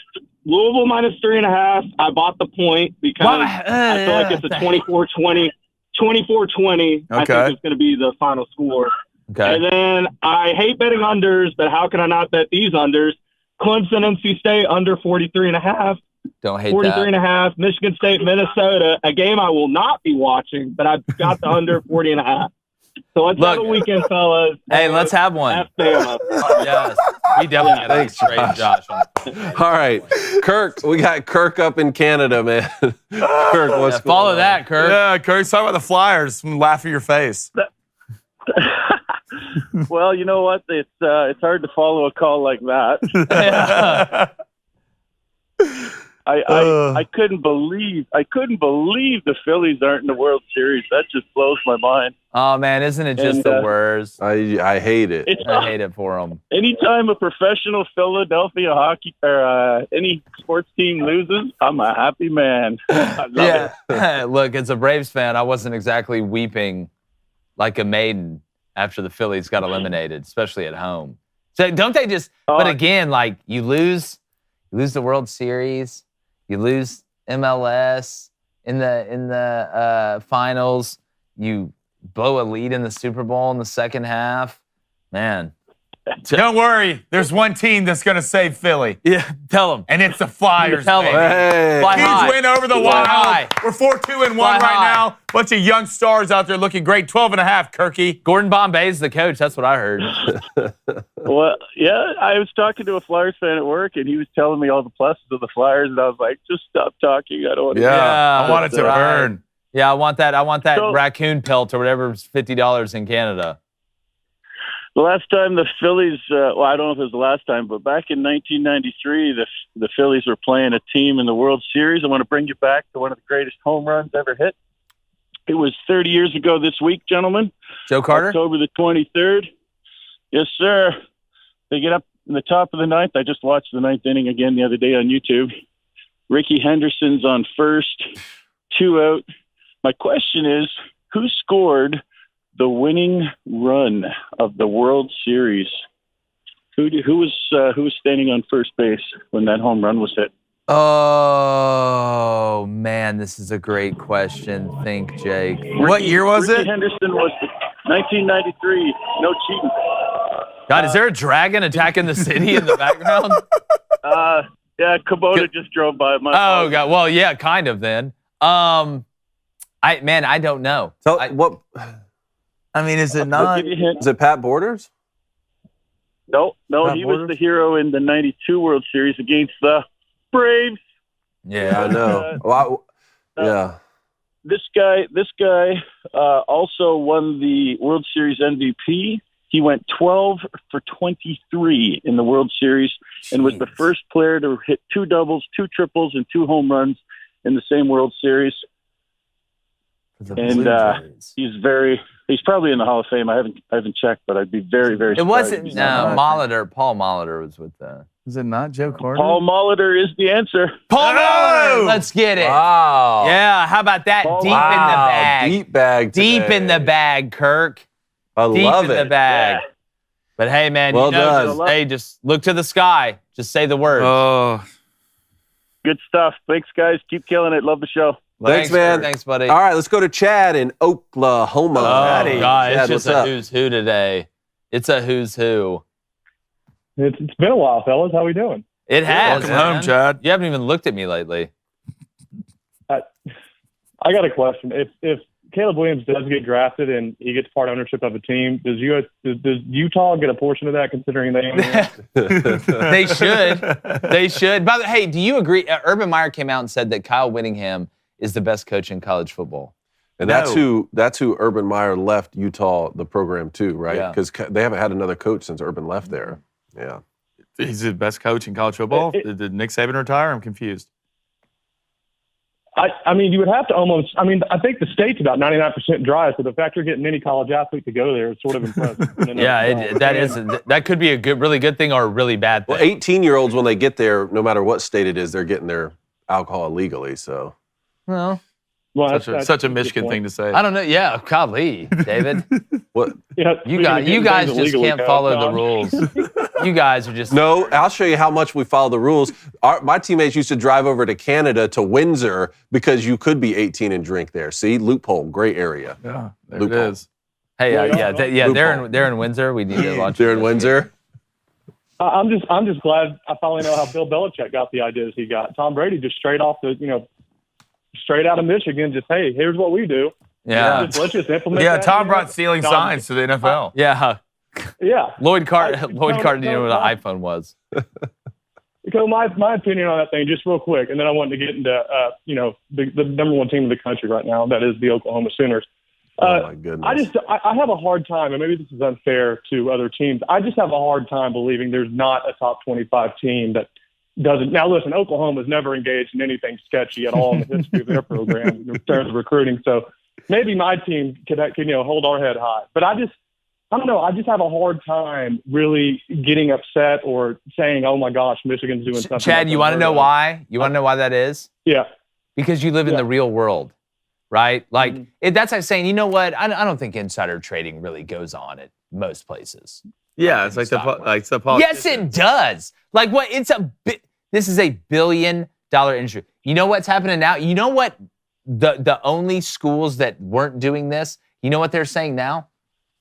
3.5. I bought the point because I feel like it's a 24-20. 24-20. I think it's going to be the final score. Okay. And then I hate betting unders, but how can I not bet these unders? Clemson, NC State under 43.5. Don't hate 43.5. Michigan State, Minnesota, a game I will not be watching, but I've got the under 40.5. So let's have a weekend, fellas. Hey, let's have one. Yes. We definitely got to trade Josh. All right. Kirk, we got Kirk up in Canada, man. Kirk, what's follow going that, Kirk. Yeah, Kirk, talk about the Flyers. Laugh at your face. Well, you know what? It's hard to follow a call like that. I couldn't believe the Phillies aren't in the World Series. That just blows my mind. Oh man, isn't it just the worst? I hate it. I hate it for them. Anytime a professional Philadelphia hockey or any sports team loses, I'm a happy man. I love it. Look, as a Braves fan, I wasn't exactly weeping like a maiden after the Phillies got eliminated, especially at home. So don't they just? But again, like you lose the World Series, you lose MLS in the finals, you blow a lead in the Super Bowl in the second half, man. Don't worry. There's one team that's going to save Philly. Yeah, tell them. And it's the Flyers, Tell them. baby. Hey. Fly high. Huge win over the Fly high. Wild. We're 4-2-1 right high. now. Bunch of young stars out there looking great. 12.5, Kirky. Gordon Bombay's the coach. That's what I heard. Well, yeah, I was talking to a Flyers fan at work, and he was telling me all the pluses of the Flyers, and I was like, just stop talking. I don't want to. Yeah, I want it to burn. Yeah, I want that So- raccoon pelt or whatever, $50 in Canada. The last time the Phillies, well, I don't know if it was the last time, but back in 1993, the Phillies were playing a team in the World Series. I want to bring you back to one of the greatest home runs ever hit. It was 30 years ago this week, gentlemen. Joe Carter? October the 23rd. Yes, sir. They get up in the top of the ninth. I just watched the ninth inning again the other day on YouTube. Ricky Henderson's on first, 2 out. My question is, who scored the winning run of the World Series? Who was standing on first base when that home run was hit? Oh, man, this is a great question. Think, Jake. What year was Ricky it? Henderson was 1993. No cheating. God, is there a dragon attacking the city in the background? Yeah, Kubota just drove by. Oh, God. Well, yeah, kind of then. I don't know. So, what? I mean, is it I'll not? give you a hint. Is it Pat Borders? No, Pat he Borders? was the hero in the 92 World Series against the Braves. Yeah. I know. Well, yeah. This guy also won the World Series MVP. He went 12 for 23 in the World Series and was the first player to hit 2 doubles, 2 triples, and 2 home runs in the same World Series. And he's probably in the Hall of Fame. I haven't checked, but I'd be very, very It surprised wasn't. if he's No, not. Molitor. Paul Molitor was with the. Is it not Joe Carter? Paul Molitor is the answer. Paul Molitor! Let's get it. Wow. Yeah, how about that? Paul- Deep in the bag. Deep bag. Deep today. in the bag, Kirk. I Deep love in it. the bag. Yeah. But hey, man, Well done. just look to the sky. Just say the word. Oh, Good stuff. Thanks, guys. Keep killing it. Love the show. Thanks, man. Thanks, buddy. All right, let's go to Chad in Oklahoma. Oh, God, Chad, it's just what's a up? who's who today. It's a who's who. It's been a while, fellas. How we doing? It has. welcome man. home, Chad. You haven't even looked at me lately. I got a question. If Caleb Williams does get drafted and he gets part ownership of a team, does Utah get a portion of that considering they own it? They should. They should. By the way, hey, do you agree? Urban Meyer came out and said that Kyle Whittingham is the best coach in college football. And that's who Urban Meyer left Utah, the program too, right? Because they haven't had another coach since Urban left there. Yeah. He's the best coach in college football? Did Nick Saban retire? I'm confused. I mean, you would have to almost – I mean, I think the state's about 99% dry, so the fact you're getting any college athlete to go there is sort of impressive. That could be a really good thing or a really bad thing. Well, 18-year-olds, when they get there, no matter what state it is, they're getting their alcohol legally, so. Well, such a Michigan thing to say. I don't know. Yeah, golly, David. What? You guys just can't follow the rules. You guys are just... No, I'll show you how much we follow the rules. My teammates used to drive over to Canada, to Windsor, because you could be 18 and drink there. See? Loophole. Gray area. Yeah, there loophole. it is. Hey, they're in Windsor. We need to launch. They're in Windsor? I'm just glad I finally know how Bill Belichick got the ideas he got. Tom Brady just straight out of Michigan, just, hey, here's what we do. Yeah. Let's just implement Yeah, that. Tom brought stealing signs to the NFL. Yeah. Yeah. Lloyd Carter didn't know what an iPhone was. So my opinion on that thing, just real quick, and then I wanted to get into, the number one team in the country right now, that is the Oklahoma Sooners. Oh, my goodness. I have a hard time, and maybe this is unfair to other teams. I just have a hard time believing there's not a top 25 team that doesn't. Now, listen, Oklahoma's never engaged in anything sketchy at all in the history of their program in terms of recruiting. So maybe my team could hold our head high. But I don't know. I just have a hard time really getting upset or saying, oh, my gosh, Michigan's doing something. Chad, you want to know why? You want to know why that is? Yeah. Because you live in the real world, right? Like, that's like saying, you know what? I don't think insider trading really goes on at most places. Yeah, it's like the politicians. Yes, it does. Like what? This is $1 billion industry. You know what's happening now? You know what? The only schools that weren't doing this, you know what they're saying now?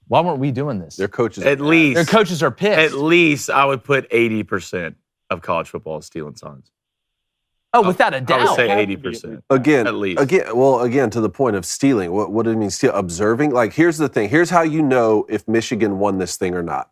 Why weren't we doing this? Their coaches. Their coaches are pissed. At least I would put 80% of college football is stealing signs. Oh, without a doubt. I would say 80%. Again, at least. Again, to the point of stealing. What do you mean steal? Observing? Like, here's the thing. Here's how you know if Michigan won this thing or not.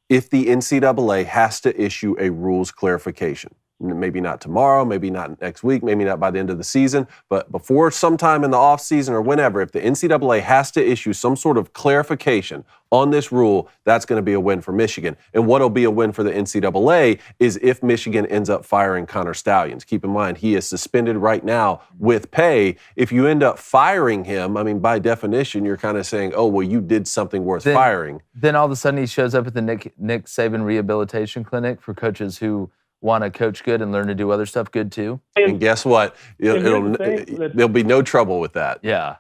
If the NCAA has to issue a rules clarification. Maybe not tomorrow, maybe not next week, maybe not by the end of the season, but before sometime in the offseason or whenever, if the NCAA has to issue some sort of clarification on this rule, that's going to be a win for Michigan. And what'll be a win for the NCAA is if Michigan ends up firing Connor Stallions. Keep in mind, he is suspended right now with pay. If you end up firing him, I mean, by definition, you're kind of saying, oh, well, you did something worth firing. Then all of a sudden he shows up at the Nick Saban Rehabilitation Clinic for coaches who want to coach good and learn to do other stuff good too. And guess what? There'll be no trouble with that. Yeah.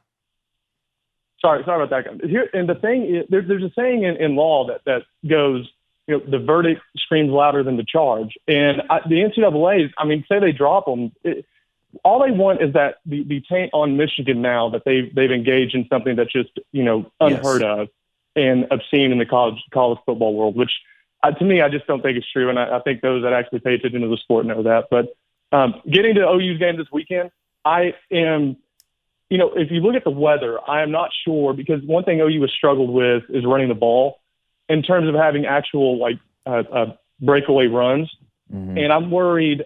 Sorry about that. Here, and the thing is, there's a saying in law that goes, the verdict screams louder than the charge. And the NCAA, I mean, say they drop them, all they want is that the taint on Michigan now that they've engaged in something that's just unheard of and obscene in the college football world, which. To me, I just don't think it's true, and I think those that actually pay attention to the sport know that. But getting to OU's game this weekend, I am, if you look at the weather, I am not sure, because one thing OU has struggled with is running the ball in terms of having actual, breakaway runs. Mm-hmm. And I'm worried,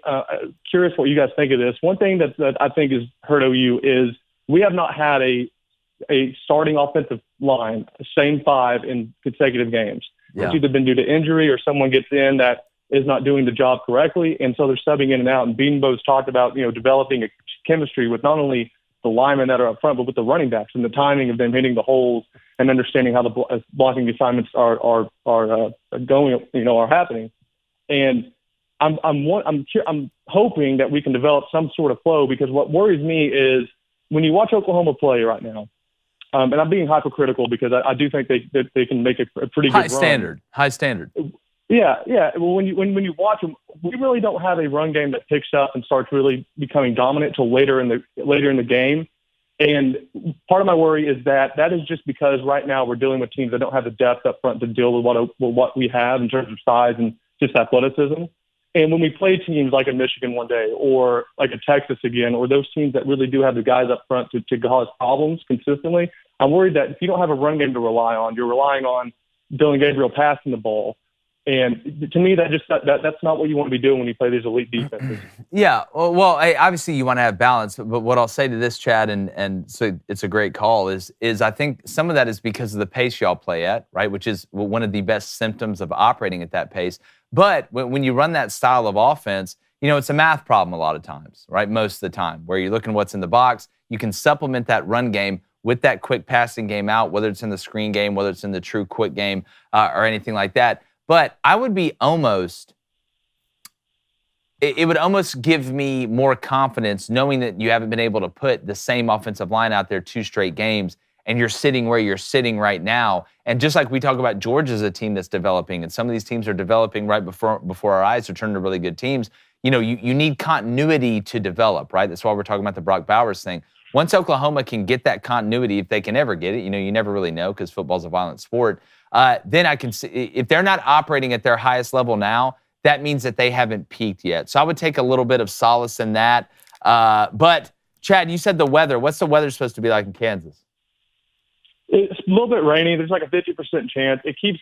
curious what you guys think of this. One thing that I think has hurt OU is we have not had a starting offensive line, same five in consecutive games. Yeah. It's either been due to injury or someone gets in that is not doing the job correctly, and so they're subbing in and out. And Beanbo's talked about, developing a chemistry with not only the linemen that are up front, but with the running backs and the timing of them hitting the holes and understanding how the blocking assignments are going, are happening. And I'm hoping that we can develop some sort of flow, because what worries me is when you watch Oklahoma play right now. And I'm being hypercritical because I do think they can make a pretty good run. High standard. Yeah. Well, when you watch them, we really don't have a run game that picks up and starts really becoming dominant till later in the game. And part of my worry is that is just because right now we're dealing with teams that don't have the depth up front to deal with what we have in terms of size and just athleticism. And when we play teams like a Michigan one day or like a Texas again, or those teams that really do have the guys up front to cause problems consistently, I'm worried that if you don't have a run game to rely on, you're relying on Dylan Gabriel passing the ball. And to me, that's not what you want to be doing when you play these elite defenses. Yeah, well, obviously you want to have balance, but what I'll say to this, Chad, and so it's a great call, is I think some of that is because of the pace y'all play at, right, which is one of the best symptoms of operating at that pace. But when you run that style of offense, it's a math problem a lot of times, right, most of the time, where you're looking what's in the box. You can supplement that run game with that quick passing game out, whether it's in the screen game, whether it's in the true quick game, or anything like that. But I would be it would almost give me more confidence knowing that you haven't been able to put the same offensive line out there 2 straight games and you're sitting where you're sitting right now. And just like we talk about Georgia's a team that's developing, and some of these teams are developing right before our eyes, they're turning to really good teams. You need continuity to develop, right? That's why we're talking about the Brock Bowers thing. Once Oklahoma can get that continuity, if they can ever get it, you never really know because football's a violent sport. Then I can see if they're not operating at their highest level now, that means that they haven't peaked yet. So I would take a little bit of solace in that. But Chad, you said the weather. What's the weather supposed to be like in Kansas? It's a little bit rainy. There's like a 50% chance. It keeps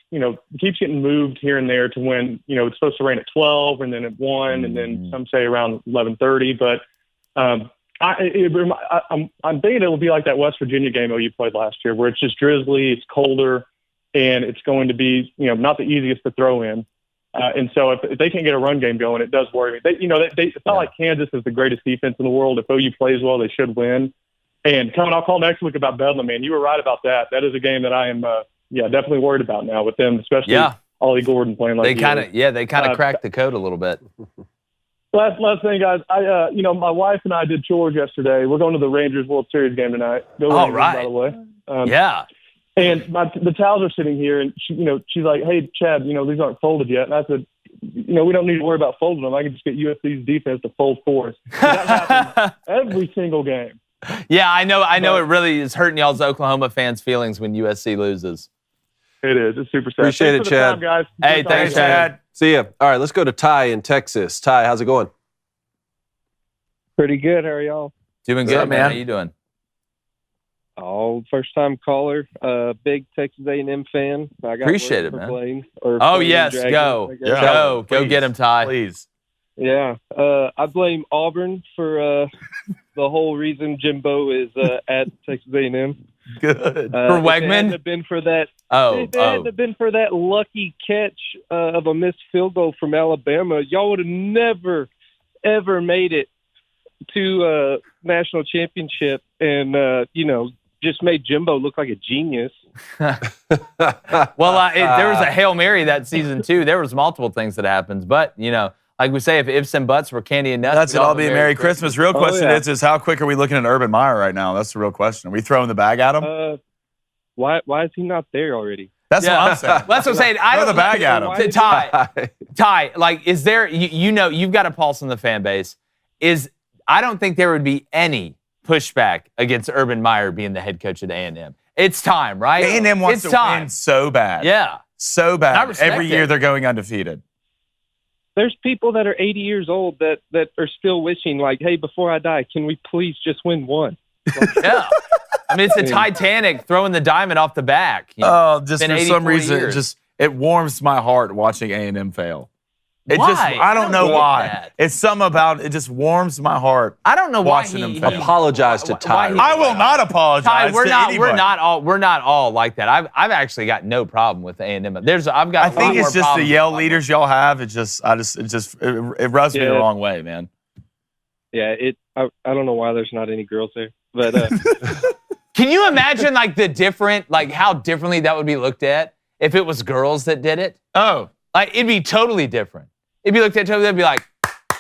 getting moved here and there to when, it's supposed to rain at 12 and then at 1 and then some say around 11:30. But I'm thinking it will be like that West Virginia game OU played last year where it's just drizzly, it's colder, and it's going to be, not the easiest to throw in. And so if they can't get a run game going, it does worry me. It's not like Kansas is the greatest defense in the world. If OU plays well, they should win. And I'll call next week about Bedlam, man. You were right about that. That is a game that I am, definitely worried about now with them, especially Ollie Gordon playing like they kind of cracked the code a little bit. Last thing, guys. My wife and I did chores yesterday. We're going to the Rangers World Series game tonight. Go Rangers, right. By the way. And the towels are sitting here, and she's like, "Hey, Chad, these aren't folded yet." And I said, "We don't need to worry about folding them. I can just get USC's defense to fold for us." That happens every single game. Yeah, I know. It really is hurting y'all's Oklahoma fans' feelings when USC loses. It is. It's super sad. Appreciate it, Chad. Time, guys. Hey, thanks, Chad. See ya. All right, let's go to Ty in Texas. Ty, how's it going? Pretty good. How are y'all? Doing good, man. How you doing? First-time caller. Big Texas A&M fan. I got Appreciate it, man. Yes, Dragons, go. Go get him, Ty. Please. Yeah. I blame Auburn for the whole reason Jimbo is at Texas A&M. Good. For Wegman? If it hadn't have been for that, hadn't have been for that lucky catch of a missed field goal from Alabama, y'all would have never, ever made it to national championship and, just made Jimbo look like a genius. Well, there was a Hail Mary that season, too. There was multiple things that happened. But, like we say, if ifs and buts were candy and nuts, that's all be Merry Christmas. Real question is how quick are we looking at Urban Meyer right now? That's the real question. Are we throwing the bag at him? Why is he not there already? That's what I'm saying. That's what I'm saying. I throw the bag at him. Ty, like, is there? You've got a pulse on the fan base. I don't think there would be any pushback against Urban Meyer being the head coach at A&M. It's time, right? A&M wants to win so bad. Yeah. So bad. Every year they're going undefeated. There's people that are 80 years old that are still wishing, like, hey, before I die, can we please just win one? Yeah. I mean, it's the Titanic throwing the diamond off the back. Just for some reason, it warms my heart watching A&M fail. Why? I don't know why. It's something about it just warms my heart. I don't know watching them fail. Apologize to Ty. I will not apologize. Ty, we're not all like that. I've actually got no problem with A&M. I think it's just the Yale leaders y'all have. It rubs me the wrong way, man. Yeah, I don't know why there's not any girls there, but can you imagine how differently that would be looked at if it was girls that did it? Oh, it'd be totally different. It'd be looked at totally. They'd be like,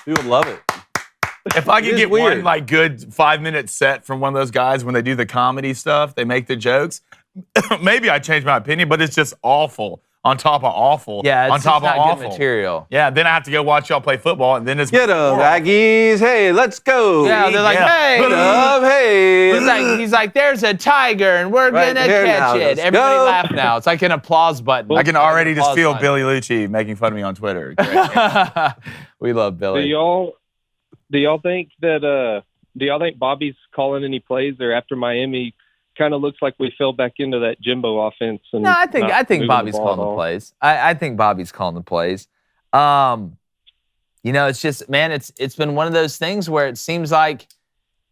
we would love it. If I could get one good 5-minute set from one of those guys when they do the comedy stuff, they make the jokes. Maybe I change my opinion, but it's just awful on top of awful. Yeah, it's on top not of awful good material. Yeah, then I have to go watch y'all play football, and then it's get up, Aggies. Hey, let's go. Yeah, they're like, hey, get up, hey. He's like, there's a tiger, and we're gonna catch it. Everybody laugh now. It's like an applause button. I can already just feel Billy Lucci making fun of me on Twitter. We love Billy. Do y'all think Bobby's calling any plays, or after Miami kind of looks like we fell back into that Jimbo offense? And no, I think Bobby's calling the plays. I think Bobby's calling the plays. It's just, man, it's been one of those things where it seems like,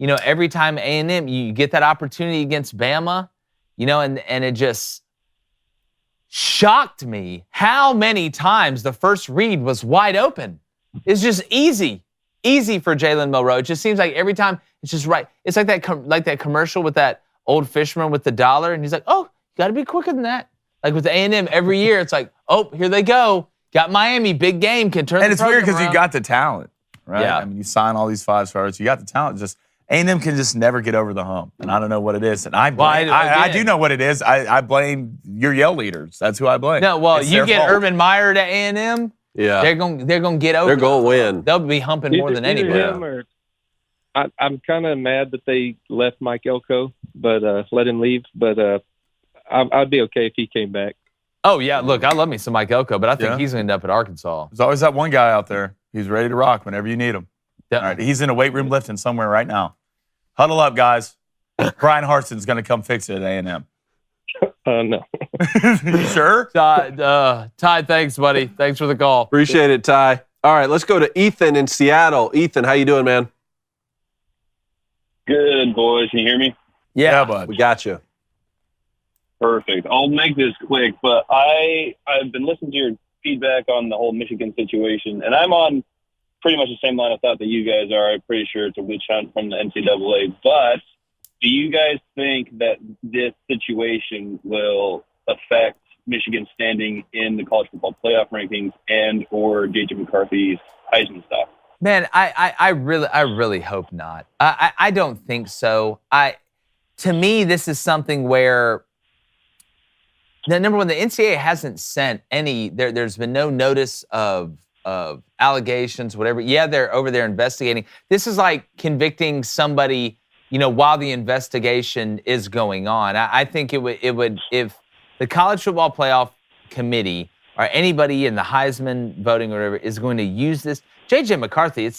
every time A&M, you get that opportunity against Bama, and it just shocked me how many times the first read was wide open. It's just easy for Jalen Milroe. It just seems like every time it's just right. It's like that commercial with that old fisherman with the dollar, and he's like, oh, you got to be quicker than that. Like with A&M every year, it's like, oh, here they go. Got Miami, big game, can turn the program around. And it's weird because you got the talent, right? Yeah. I mean, you sign all these 5-stars, you got the talent. Just A&M can just never get over the hump, and I don't know what it is. And I do know what it is. I blame your yell leaders. That's who I blame. No, well, it's you get fault. Urban Meyer to A&M. Yeah, they're gonna get over. They're gonna win. They'll be humping more than anybody. I'm kind of mad that they left Mike Elko, but let him leave. But I'd be okay if he came back. Oh yeah, look, I love me some Mike Elko, but I think he's gonna end up at Arkansas. There's always that one guy out there. He's ready to rock whenever you need him. All right, he's in a weight room lifting somewhere right now. Huddle up, guys. Brian Harson's gonna come fix it at A&M. No. You sure? Ty, thanks, buddy. Thanks for the call. Appreciate it, Ty. All right, let's go to Ethan in Seattle. Ethan, how you doing, man? Good, boys. Can you hear me? Yeah, bud. We got you. Perfect. I'll make this quick, but I've been listening to your feedback on the whole Michigan situation, and I'm on pretty much the same line of thought that you guys are. I'm pretty sure it's a witch hunt from the NCAA, but do you guys think that this situation will affect Michigan's standing in the college football playoff rankings and or J.J. McCarthy's Heisman stock? Man, I really hope not. I don't think so. To me, this is something where number one, the NCAA hasn't sent any. There's been no notice of allegations, whatever. Yeah, they're over there investigating. This is like convicting somebody, while the investigation is going on. I think it would if the College Football Playoff Committee or anybody in the Heisman voting or whatever is going to use this. J.J. McCarthy,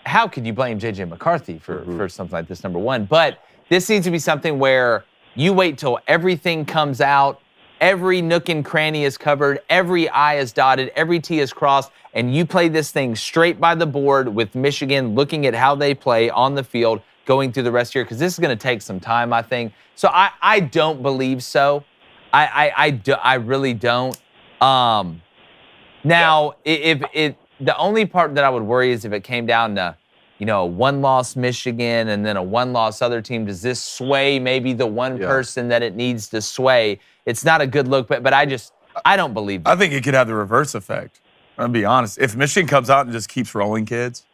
how could you blame J.J. McCarthy for something like this, number one? But this needs to be something where you wait till everything comes out, every nook and cranny is covered, every I is dotted, every T is crossed, and you play this thing straight by the board with Michigan, looking at how they play on the field, going through the rest of the year, because this is going to take some time, I think. So I don't believe so. I really don't. Now, if the only part that I would worry is if it came down to, a one-loss Michigan and then a one-loss other team. Does this sway maybe the one person that it needs to sway? It's not a good look, but I don't believe that. I think it could have the reverse effect. I'm going to be honest. If Michigan comes out and just keeps rolling kids,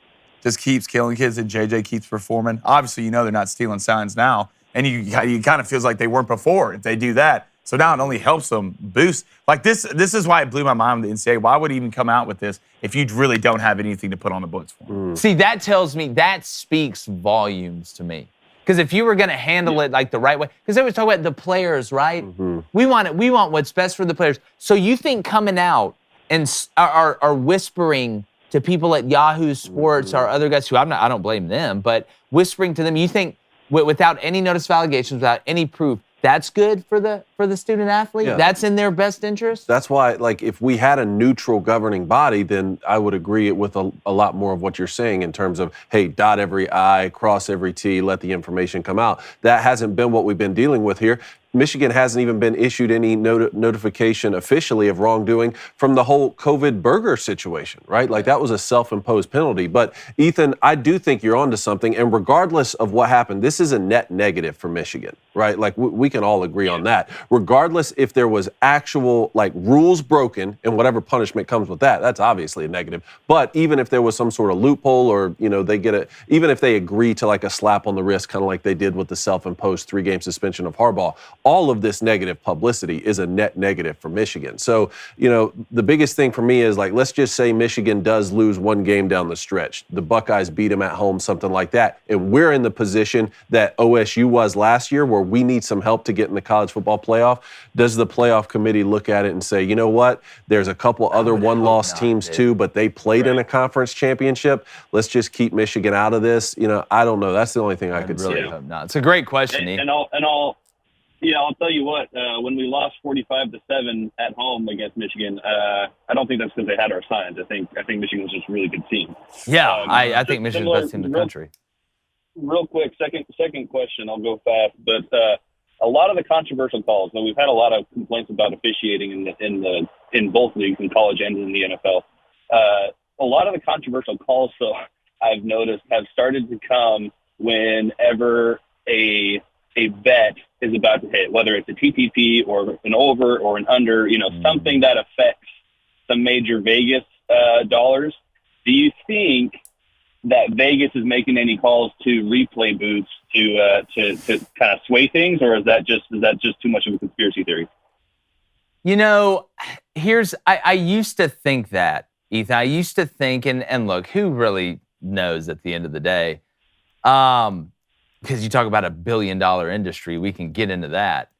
just keeps killing kids, and JJ keeps performing, obviously they're not stealing signs now, and you kind of feels like they weren't before if they do that. So now it only helps them boost. Like this is why it blew my mind with the NCAA. Why would it even come out with this if you really don't have anything to put on the books for them? See, that speaks volumes to me. Because if you were going to handle it like the right way, because they always talk about the players, right? Mm-hmm. We want what's best for the players. So you think coming out and are whispering to people at Yahoo Sports or other guys who I don't blame them, but whispering to them, you think without any notice of allegations, without any proof, that's good for the student athlete? Yeah. That's in their best interest? That's why, if we had a neutral governing body, then I would agree with a lot more of what you're saying in terms of, hey, dot every I, cross every T, let the information come out. That hasn't been what we've been dealing with here. Michigan hasn't even been issued any notification officially of wrongdoing from the whole COVID burger situation, right? Like that was a self-imposed penalty. But Ethan, I do think you're onto something. And regardless of what happened, this is a net negative for Michigan, right? Like we can all agree on that. Regardless if there was actual rules broken and whatever punishment comes with that, that's obviously a negative. But even if there was some sort of loophole or, they get even if they agree to a slap on the wrist, kind of like they did with the self-imposed 3-game suspension of Harbaugh, all of this negative publicity is a net negative for Michigan. So, the biggest thing for me is like, let's just say Michigan does lose one game down the stretch. The Buckeyes beat them at home, something like that. And we're in the position that OSU was last year where we need some help to get in the college football playoff. Does the playoff committee look at it and say, you know what, there's a couple other one-loss teams too, but they played in a conference championship. Let's just keep Michigan out of this. I don't know. That's the only thing I could really say. Hope not. It's a great question. I'll tell you what. When we lost 45-7 at home against Michigan, I don't think that's because they had our signs. I think Michigan was just a really good team. Yeah, I think Michigan's the best team in the country. Real quick, second question. I'll go fast, but a lot of the controversial calls. And we've had a lot of complaints about officiating in both leagues, in college and in the NFL. A lot of the controversial calls, so I've noticed, have started to come whenever a bet is about to hit, whether it's a TTP or an over or an under, something that affects some major Vegas dollars. Do you think that Vegas is making any calls to replay booths to kind of sway things, or is that just too much of a conspiracy theory? I used to think that, Ethan. I used to think, and look, who really knows at the end of the day? Because you talk about $1 billion industry, we can get into that.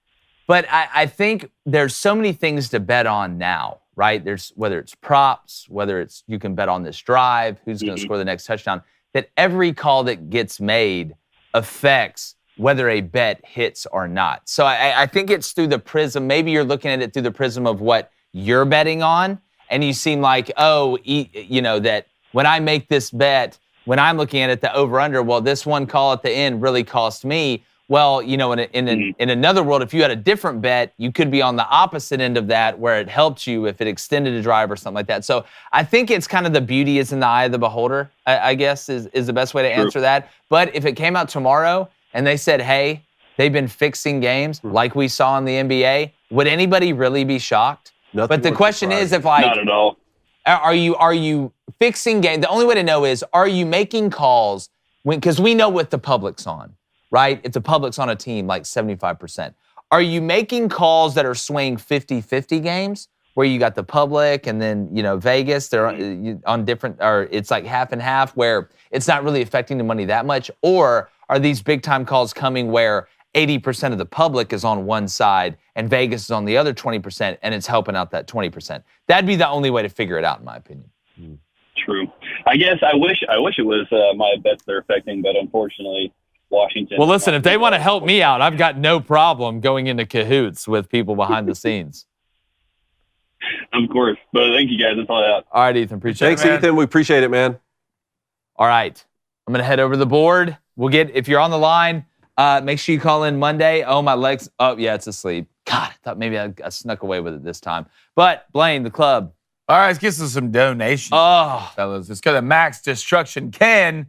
But I think there's so many things to bet on now, right? There's whether it's props, whether it's you can bet on this drive, who's going to score the next touchdown, that every call that gets made affects whether a bet hits or not. So I think it's through the prism. Maybe you're looking at it through the prism of what you're betting on, and you seem like, that when I make this bet, when I'm looking at it, the over-under, well, this one call at the end really cost me. Well, in another world, if you had a different bet, you could be on the opposite end of that where it helped you if it extended a drive or something like that. So I think it's kind of the beauty is in the eye of the beholder, I guess, is the best way to answer that. But if it came out tomorrow and they said, hey, they've been fixing games like we saw in the NBA, would anybody really be shocked? But the question is if not at all. Are you fixing game? The only way to know is, are you making calls because we know what the public's on, right? If the public's on a team, like 75%. Are you making calls that are swaying 50-50 games where you got the public and then, Vegas, they're on different, or it's like half and half where it's not really affecting the money that much? Or are these big time calls coming where 80% of the public is on one side and Vegas is on the other 20% and it's helping out that 20%? That'd be the only way to figure it out, in my opinion. True. I guess I wish it was my bets they're affecting, but unfortunately, Washington. Well, listen, if they want to help me out, I've got no problem going into cahoots with people behind the scenes. Of course. But thank you guys. That's all I have. All right, Ethan. Appreciate it. Thanks, Ethan. We appreciate it, man. All right. I'm going to head over to the board. If you're on the line, make sure you call in Monday. Oh, my legs. Oh, yeah, it's asleep. God, I thought maybe I snuck away with it this time. But, Blaine, the club. All right, let's get some donations. Oh. Fellas, let's go to Max Destruction Ken.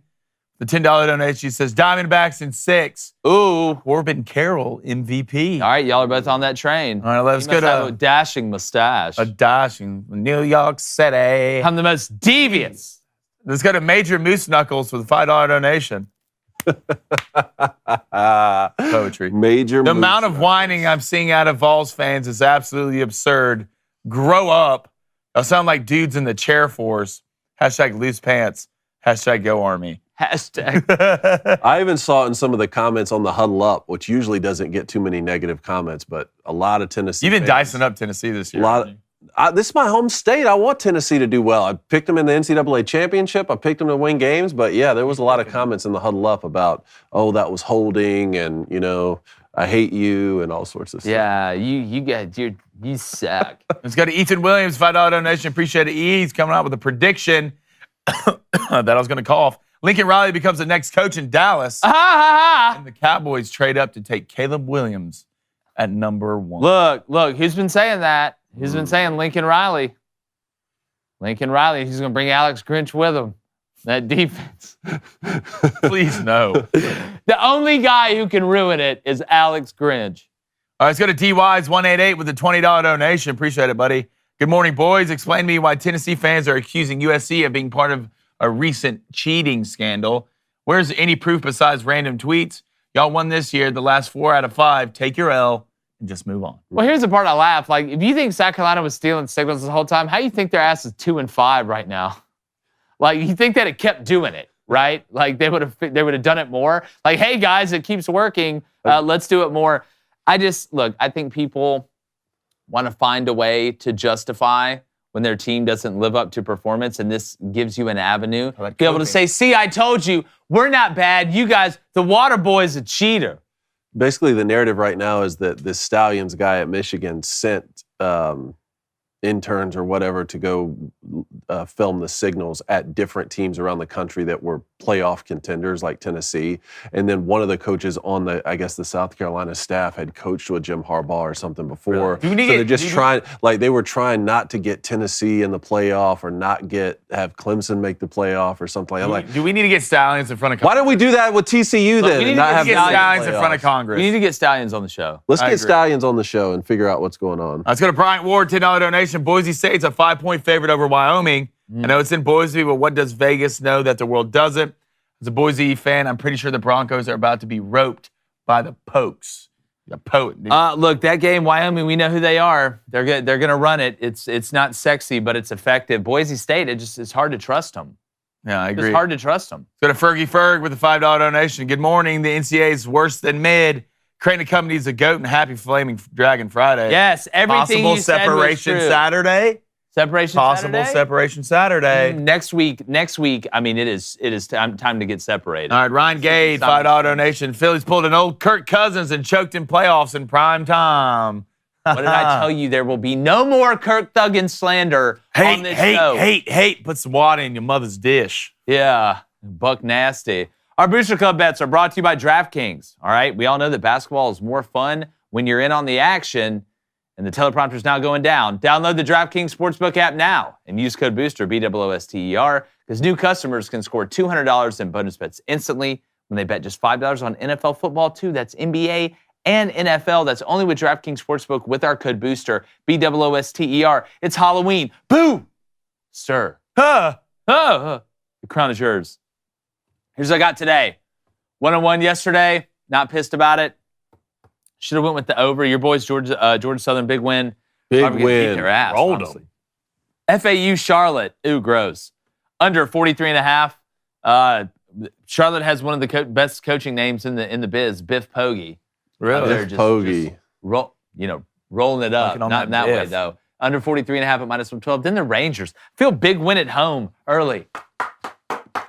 The $10 donation says, Diamondbacks in 6. Ooh, Corbin Carroll, MVP. All right, y'all are both on that train. All right, let's go to a dashing mustache. A dashing New York City. I'm the most devious. Let's go to Major Moose Knuckles with a $5 donation. Poetry. The amount of whining I'm seeing out of Vols fans is absolutely absurd. Grow up. Y'all sound like dudes in the chair force. Hashtag loose pants. Hashtag go Army. Hashtag. I even saw it in some of the comments on the Huddle Up, which usually doesn't get too many negative comments, but a lot of Tennessee You've been fans, dicing up Tennessee this year. This is my home state. I want Tennessee to do well. I picked them in the NCAA championship. I picked them to win games. But, yeah, there was a lot of comments in the Huddle Up about, that was holding and, I hate you and all sorts of stuff. Yeah, you suck. Let's go to Ethan Williams, $5 donation. Appreciate it. He's coming out with a prediction that I was going to call off. Lincoln Riley becomes the next coach in Dallas. And the Cowboys trade up to take Caleb Williams at number 1. Look, who's been saying that? Who's been saying Lincoln Riley? Lincoln Riley, he's going to bring Alex Grinch with him. That defense. Please, no. The only guy who can ruin it is Alex Grinch. All right, let's go to DWise188 with a $20 donation. Appreciate it, buddy. Good morning, boys. Explain to me why Tennessee fans are accusing USC of being part of a recent cheating scandal. Where's any proof besides random tweets? Y'all won this year, the last 4 out of 5. Take your L. and just move on. Well, here's the part I laugh. Like, if you think South Carolina was stealing signals the whole time, how do you think their ass is 2-5 right now? Like, you think that it kept doing it, right? Like, they would have done it more. Like, hey guys, it keeps working. Let's do it more. I think people want to find a way to justify when their team doesn't live up to performance, and this gives you an avenue to be able to say, see, I told you, we're not bad. You guys, the water boy's a cheater. Basically, the narrative right now is that this Stallions guy at Michigan sent interns or whatever to go film the signals at different teams around the country that were playoff contenders like Tennessee. And then one of the coaches on the South Carolina staff had coached with Jim Harbaugh or something before. Really? So they're just trying, they were trying not to get Tennessee in the playoff or not have Clemson make the playoff or something like that. Do we need to get Stallions in front of Congress? Why don't we do that with TCU then? We need to get Stallions in front of Congress. We need to get Stallions on the show. Let's get Stallions on the show and figure out what's going on. Let's go to Bryant Ward, $10 donation. Boise State's a 5-point favorite over Wyoming. I know it's in Boise, but what does Vegas know that the world doesn't? As a Boise fan, I'm pretty sure the Broncos are about to be roped by the Pokes. Look, that game, Wyoming, we know who they are. They're going to run it. It's not sexy, but it's effective. Boise State, it's hard to trust them. Yeah, I agree. It's hard to trust them. Let's go to Fergie Ferg with a $5 donation. Good morning. The NCAA is worse than mid. Creighton Company's a goat and happy Flaming Dragon Friday. Yes, everything Possible you said separation was true. Saturday. Possible separation Saturday. Next week, I mean, it is time to get separated. All right, Ryan Gade, $5 donation. Phillies pulled an old Kirk Cousins and choked in playoffs in prime time. What did I tell you? There will be no more Kirk Thuggin slander on this show. Hate. Put some water in your mother's dish. Yeah, buck nasty. Our Booster Club bets are brought to you by DraftKings. All right, we all know that basketball is more fun when you're in on the action, and the teleprompter's now going down. Download the DraftKings Sportsbook app now and use code BOOSTER, BOOSTER, because new customers can score $200 in bonus bets instantly when they bet just $5 on NFL football, too. That's NBA and NFL. That's only with DraftKings Sportsbook with our code BOOSTER, BOOSTER. It's Halloween. Boo! Sir. The crown is yours. Here's what I got today. 1-on-1 yesterday. Not pissed about it. Should have went with the over. Your boys, Georgia Southern, big win. Big Probably win. Beat their ass, Rolled honestly. FAU Charlotte. Ooh, gross. Under 43.5. Charlotte has one of the best coaching names in the biz, Biff Poggi. Really? They're Biff Poggi. Rolling it up. Not in that way, though. Under 43.5 at -112. Then the Rangers. Feel big win at home early.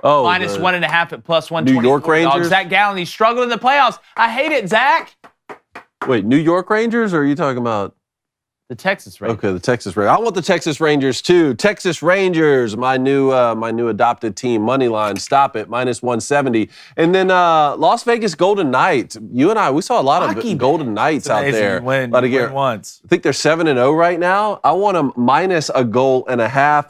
Oh, -1.5 at +120. New York Rangers? Zach Gallen, he struggled in the playoffs. I hate it, Zach. Wait, New York Rangers, or are you talking about? The Texas Rangers. Okay, the Texas Rangers. I want the Texas Rangers too. Texas Rangers, my new adopted team, money line. Stop it, -170. And then Las Vegas Golden Knights. You and I, we saw a lot of Golden Knights out there. Win once. I think they're 7-0 right now. I want them -1.5 goals.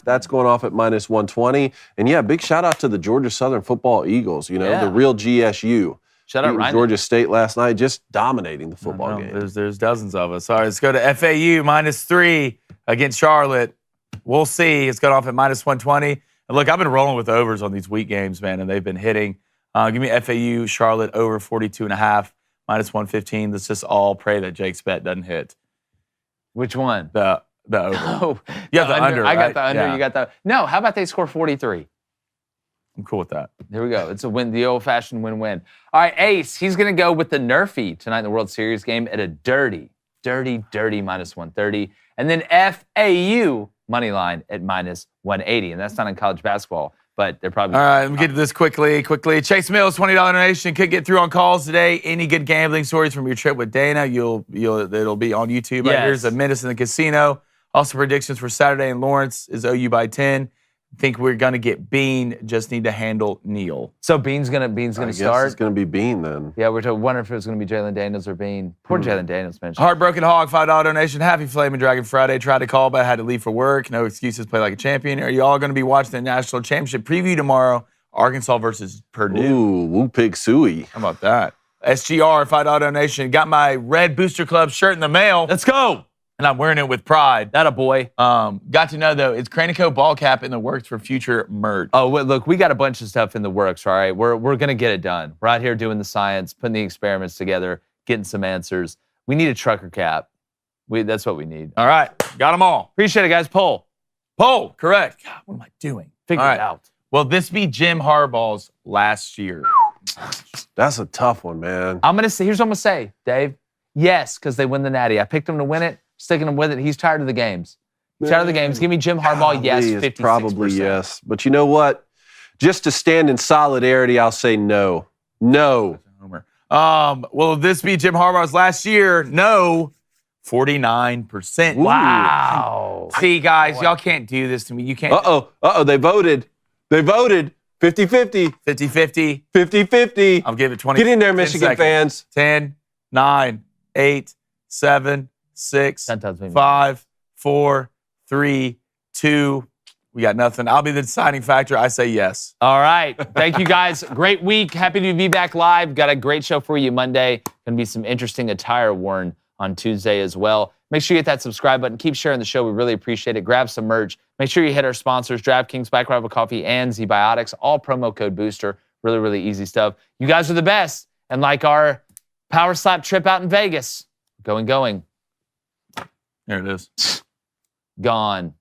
That's going off at -120. And yeah, big shout out to the Georgia Southern Football Eagles. The real GSU. Shout out Ryan. Georgia State last night, just dominating the football game. There's dozens of us. All right, let's go to FAU -3 against Charlotte. We'll see. It's got off at -120. And look, I've been rolling with overs on these week games, man, and they've been hitting. Give me FAU Charlotte over 42.5 -115. Let's just all pray that Jake's bet doesn't hit. Which one? The over. Oh, you have the under. I got right? the under. Yeah. You got the. No, how about they score 43? I'm cool with that. There we go. It's a win, the old-fashioned win-win. All right, Ace, he's going to go with the Nerfy tonight in the World Series game at a dirty -130. And then FAU money line at -180. And that's not in college basketball, but they're probably... All right, let me get to this quickly. Chase Mills, $20 donation. Could get through on calls today. Any good gambling stories from your trip with Dana, it'll be on YouTube. Yes. Here's a Menace in the Casino. Also predictions for Saturday in Lawrence is OU by 10. Think we're gonna get Bean. Just need to handle Neal. So Bean's gonna start. It's gonna be Bean then. Yeah, we're wondering if it was gonna be Jalen Daniels or Bean. Poor Jalen Daniels, man. Heartbroken Hog, $5 donation. Happy Flaming Dragon Friday. Tried to call, but I had to leave for work. No excuses. Play like a champion. Are you all gonna be watching the national championship preview tomorrow? Arkansas versus Purdue. Ooh, Woo Pig Suey. How about that? SGR, $5 donation. Got my red Booster Club shirt in the mail. Let's go. And I'm wearing it with pride. That a boy. Got to know, though, it's Cranico ball cap in the works for future merch. Oh, look, we got a bunch of stuff in the works, all right? We're going to get it done. We're out here doing the science, putting the experiments together, getting some answers. We need a trucker cap. That's what we need. All right. Got them all. Appreciate it, guys. Poll. Correct. God, what am I doing? Figure it out. Will this be Jim Harbaugh's last year? That's a tough one, man. I'm going to say, here's what I'm going to say, Dave. Yes, because they win the Natty. I picked him to win it, sticking him with it. He's tired of the games. Tired of the games. Give me Jim Harbaugh, yes, 56%. Probably yes. But you know what? Just to stand in solidarity, I'll say no. No. Will this be Jim Harbaugh's last year? No. 49%. Wow. See, guys, y'all can't do this to me. You can't. Uh-oh. They voted. 50-50. 50-50. 50-50. I'll give it 20. Get in there, Michigan fans. 10, 9, 8, 7, 6, 5, 4, 3, 2. We got nothing. I'll be the deciding factor. I say yes. All right. Thank you, guys. Great week. Happy to be back live. Got a great show for you Monday. Going to be some interesting attire worn on Tuesday as well. Make sure you hit that subscribe button. Keep sharing the show. We really appreciate it. Grab some merch. Make sure you hit our sponsors, DraftKings, Black Rival Coffee, and Z-Biotics. All promo code Booster. Really, really easy stuff. You guys are the best. And like our Power Slap trip out in Vegas, going. There it is. Gone.